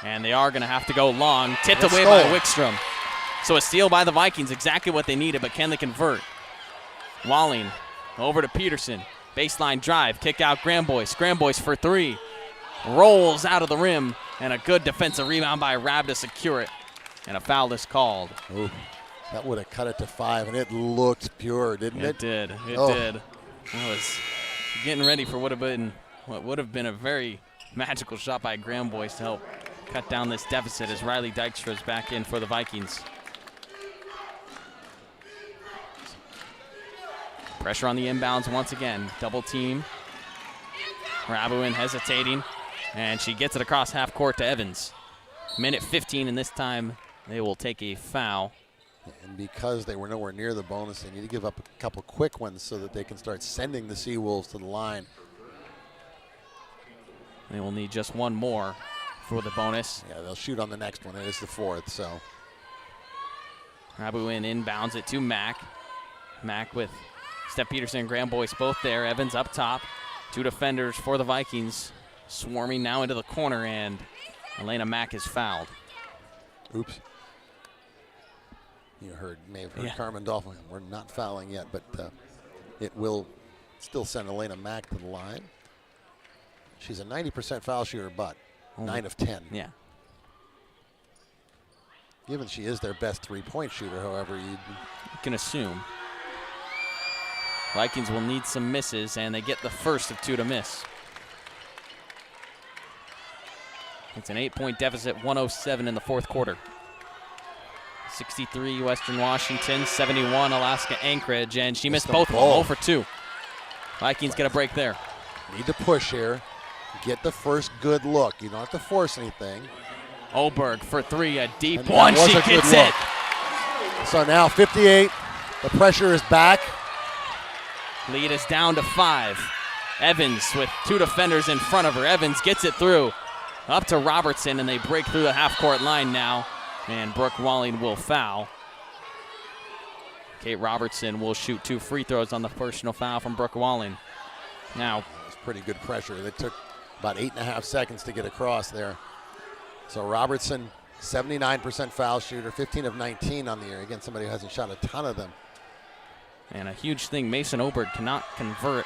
And they are going to have to go long. Tipped away by Wickstrom. So a steal by the Vikings, exactly what they needed, but can they convert? Walling over to Peterson. Baseline drive, kick out Grambois. Grambois for 3. Rolls out of the rim, and a good defensive rebound by Rabb to secure it. And a foul is called. Ooh, that would have cut it to 5, and it looked pure, didn't it? It did. It did. I was getting ready for what would have been a very magical shot by Grambois to help cut down this deficit as Riley Dykstra is back in for the Vikings. Pressure on the inbounds once again. Double team. Rabuin hesitating, and she gets it across half court to Evans. Minute 15, and this time they will take a foul. And because they were nowhere near the bonus, they need to give up a couple quick ones so that they can start sending the Seawolves to the line. They will need just one more for the bonus. Yeah, they'll shoot on the next one. It is the fourth, so. Rabuin inbounds it to Mack. Mack with Steph Peterson and Graham Boyce both there. Evans up top. 2 defenders for the Vikings swarming now into the corner, and Elena Mack is fouled. Oops. You may have heard Carmen Dolphin. We're not fouling yet, but it will still send Elena Mack to the line. She's a 90% foul shooter, but 9 of 10. Yeah. Given she is their best three-point shooter, however, you can assume. Vikings will need some misses, and they get the first of 2 to miss. It's an 8-point deficit, 107 in the fourth quarter. 63 Western Washington, 71 Alaska Anchorage, and she missed both of them, 0 for 2. Vikings get a break there. Need to push here. Get the first good look. You don't have to force anything. Oberg for 3, a deep one. She gets it. So now 58. The pressure is back. Lead is down to 5. Evans with 2 defenders in front of her. Evans gets it through. Up to Robertson, and they break through the half-court line now. And Brooke Walling will foul. Kate Robertson will shoot 2 free throws on the personal foul from Brooke Walling. Now, it's pretty good pressure. It took about 8.5 seconds to get across there. So Robertson, 79% foul shooter, 15 of 19 on the year. Again, somebody who hasn't shot a ton of them. And a huge thing, Mason Oberg cannot convert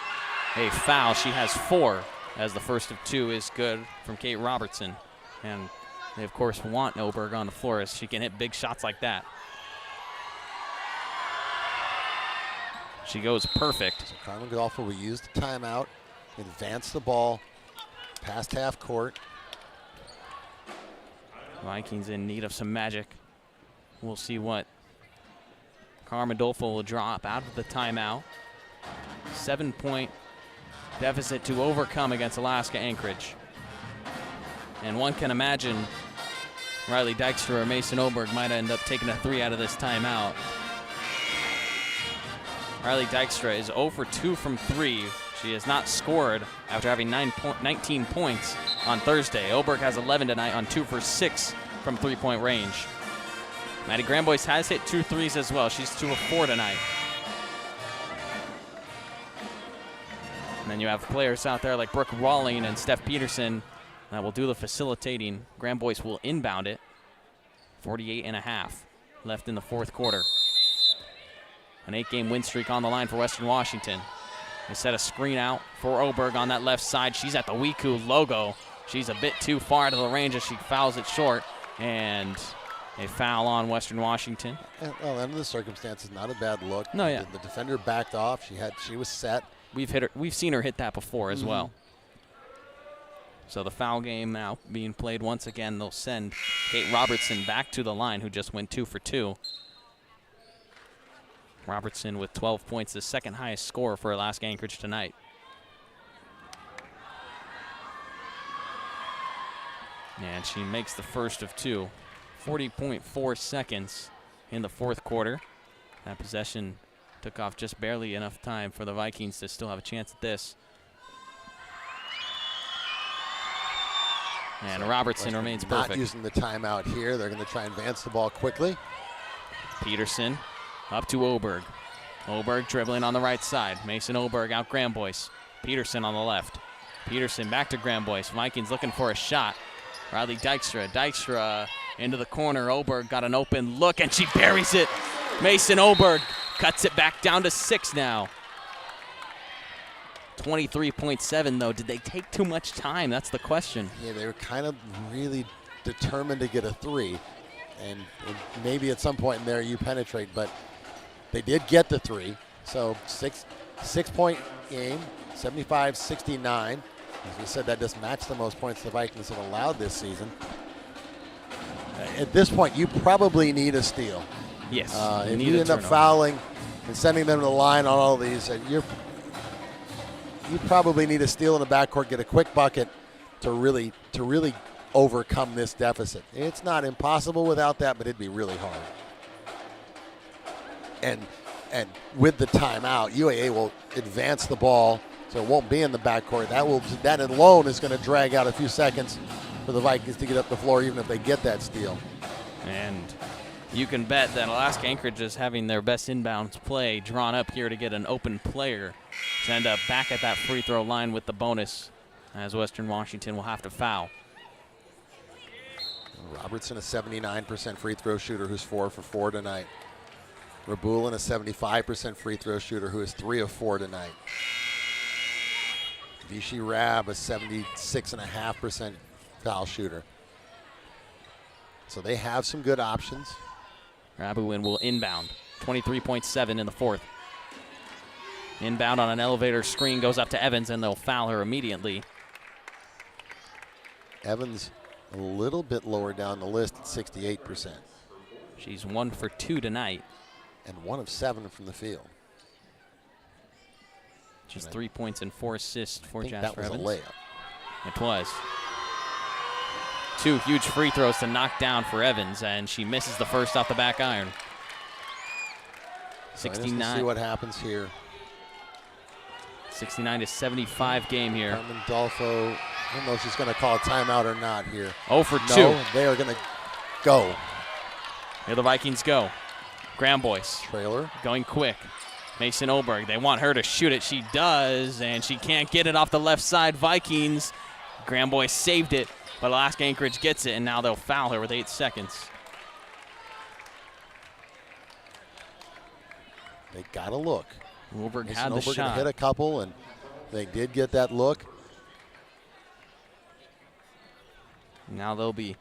a foul. She has 4, as the first of 2 is good from Kate Robertson. And they, of course, want Oberg on the floor as she can hit big shots like that. She goes perfect. So Carmen Godolphin will use the timeout, advance the ball past half court. Vikings in need of some magic. We'll see what Carmen Dolfo will drop out of the timeout. 7-point deficit to overcome against Alaska Anchorage. And one can imagine Riley Dykstra or Mason Oberg might end up taking a 3 out of this timeout. Riley Dykstra is 0 for 2 from 3. She has not scored after having 19 points on Thursday. Oberg has 11 tonight on 2 for 6 from three-point range. Maddie Grambois has hit 2 threes as well. She's 2 of 4 tonight. And then you have players out there like Brooke Walling and Steph Peterson that will do the facilitating. Grambois will inbound it. 48.5 left in the fourth quarter. An 8-game win streak on the line for Western Washington. They set a screen out for Oberg on that left side. She's at the WECU logo. She's a bit too far to the range as she fouls it short. And a foul on Western Washington. Well, under the circumstances, not a bad look. No, yeah. The defender backed off. She was set. We've seen her hit that before as well. So the foul game now being played once again. They'll send Kate Robertson back to the line, who just went 2 for 2. Robertson with 12 points, the second highest scorer for Alaska Anchorage tonight. And she makes the first of 2. 40.4 seconds in the fourth quarter. That possession took off just barely enough time for the Vikings to still have a chance at this. And Robertson remains perfect. Not using the timeout here. They're going to try and advance the ball quickly. Peterson up to Oberg. Oberg dribbling on the right side. Mason Oberg out Grambois. Peterson on the left. Peterson back to Grambois. Vikings looking for a shot. Riley Dykstra. Dykstra into the corner. Oberg got an open look, and she buries it. Mason Oberg cuts it back down to 6 now. 23.7, though. Did they take too much time? That's the question. Yeah, they were kind of really determined to get a 3. And maybe at some point in there you penetrate, but they did get the 3. So 6-point game, 75-69. As we said, that just matched the most points the Vikings have allowed this season. At this point, you probably need a steal. Yes. If you end up fouling and sending them to the line on all these, you probably need a steal in the backcourt, get a quick bucket to really overcome this deficit. It's not impossible without that, but it'd be really hard. And with the timeout, UAA will advance the ball, so it won't be in the backcourt. That alone is going to drag out a few seconds for the Vikings to get up the floor even if they get that steal. And you can bet that Alaska Anchorage is having their best inbounds play drawn up here to get an open player to end up back at that free throw line with the bonus, as Western Washington will have to foul. Robertson, a 79% free throw shooter who's 4 for 4 tonight. Rabulin, a 75% free throw shooter who is 3 of 4 tonight. Vichy Rab, a 76.5% foul shooter. So they have some good options. Rabuin will inbound. 23.7 in the fourth. Inbound on an elevator screen goes up to Evans, and they'll foul her immediately. Evans a little bit lower down the list at 68%. She's 1 for 2 tonight. And 1 of 7 from the field. Just 3 points and 4 assists for Jasper Evans. That Evans. was a layup. It was. 2 huge free throws to knock down for Evans, and she misses the first off the back iron. 69. Let's see what happens here. 69 to 75 game here. Carmen Dolfo, I don't know if she's going to call a timeout or not here. 0 for 2. No, they are going to go. Here the Vikings go. Graham Boyce. Trailer. Going quick. Mason Oberg, they want her to shoot it. She does, and she can't get it off the left side. Vikings. Graham Boyce saved it, but Alaska Anchorage gets it, and now they'll foul her with 8 seconds. They got to look. Oberg Mason had the Oberg shot. hit a couple, and they did get that look. Now they'll be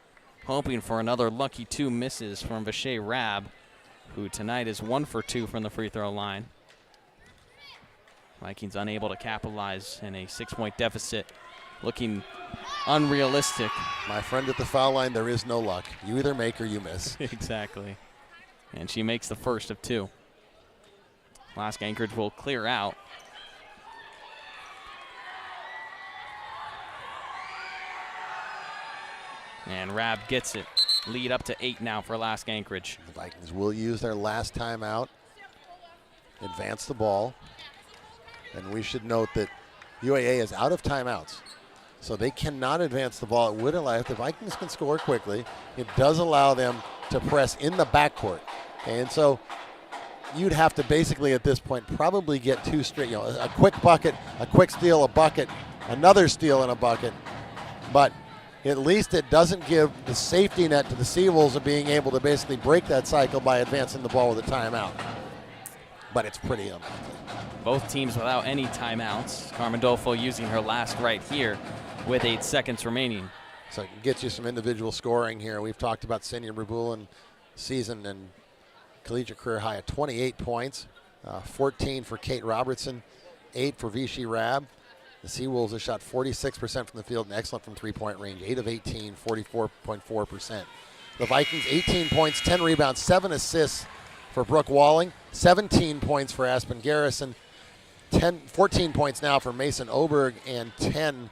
hoping for another lucky 2 misses from Vichy Rab, who tonight is 1 for 2 from the free throw line. Vikings unable to capitalize in a 6-point deficit, looking unrealistic. My friend at the foul line, there is no luck. You either make or you miss. Exactly. And she makes the first of 2. Alaska Anchorage will clear out. And Rab gets it. Lead up to 8 now for Alaska Anchorage. The Vikings will use their last timeout, advance the ball. And we should note that UAA is out of timeouts, so they cannot advance the ball. It would allow, if the Vikings can score quickly, it does allow them to press in the backcourt. And so you'd have to basically at this point probably get 2 straight, a quick bucket, a quick steal, a bucket, another steal and a bucket. But at least it doesn't give the safety net to the Seawolves of being able to basically break that cycle by advancing the ball with a timeout. But it's pretty unlikely. Both teams without any timeouts. Carmen Dolfo using her last right here with 8 seconds remaining. So it gets you some individual scoring here. We've talked about Senior Rabulin season and collegiate career high at 28 points, 14 for Kate Robertson, 8 for Vichy Rab. The Seawolves have shot 46% from the field and excellent from 3-point range, 8 of 18, 44.4%. The Vikings, 18 points, 10 rebounds, 7 assists for Brooke Walling, 17 points for Aspen Garrison, 14 points now for Mason Oberg, and 10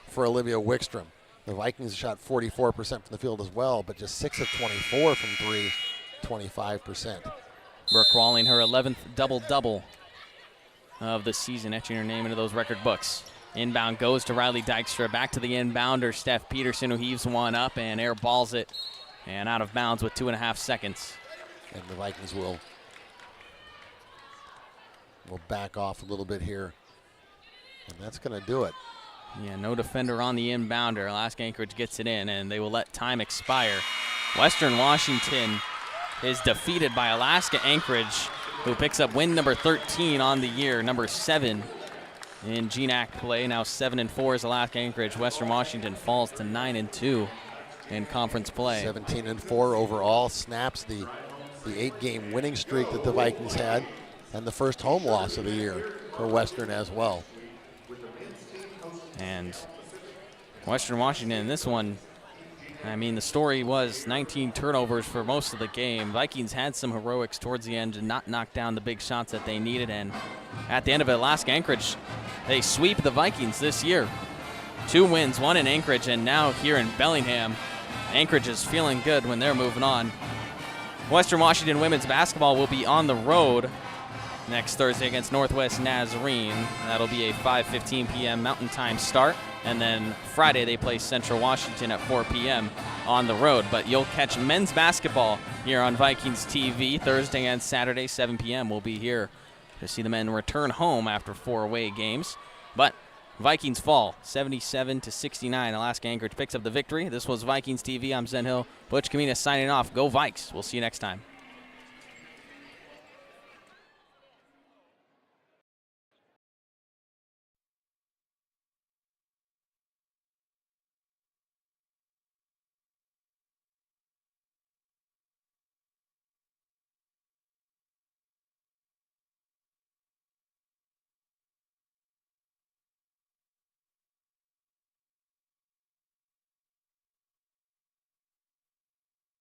for Olivia Wickstrom. The Vikings shot 44% from the field as well, but just 6 of 24 from 3, 25%. Brooke Walling, her 11th double-double of the season, etching her name into those record books. Inbound goes to Riley Dykstra. Back to the inbounder, Steph Peterson, who heaves one up and air balls it, and out of bounds with 2.5 seconds. And the Vikings will back off a little bit here, and that's going to do it. Yeah, no defender on the inbounder. Alaska Anchorage gets it in, and they will let time expire. Western Washington is defeated by Alaska Anchorage, who picks up win number 13 on the year, number 7 in GNAC play. Now 7-4 is Alaska Anchorage. Western Washington falls to 9-2 in conference play. 17-4 overall, snaps the 8-game winning streak that the Vikings had, and the first home loss of the year for Western as well. And Western Washington in this one, I mean, the story was 19 turnovers for most of the game. Vikings had some heroics towards the end to not knock down the big shots that they needed, and at the end of it, Alaska Anchorage, they sweep the Vikings this year. 2 wins, 1 in Anchorage, and now here in Bellingham. Anchorage is feeling good when they're moving on. Western Washington women's basketball will be on the road next Thursday against Northwest Nazarene. That'll be a 5:15 p.m. Mountain Time start. And then Friday they play Central Washington at 4 p.m. on the road. But you'll catch men's basketball here on Vikings TV Thursday and Saturday, 7 p.m. We'll be here to see the men return home after 4 away games. But Vikings fall 77-69. Alaska Anchorage picks up the victory. This was Vikings TV. I'm Zen Hill. Butch Kamena signing off. Go Vikes. We'll see you next time.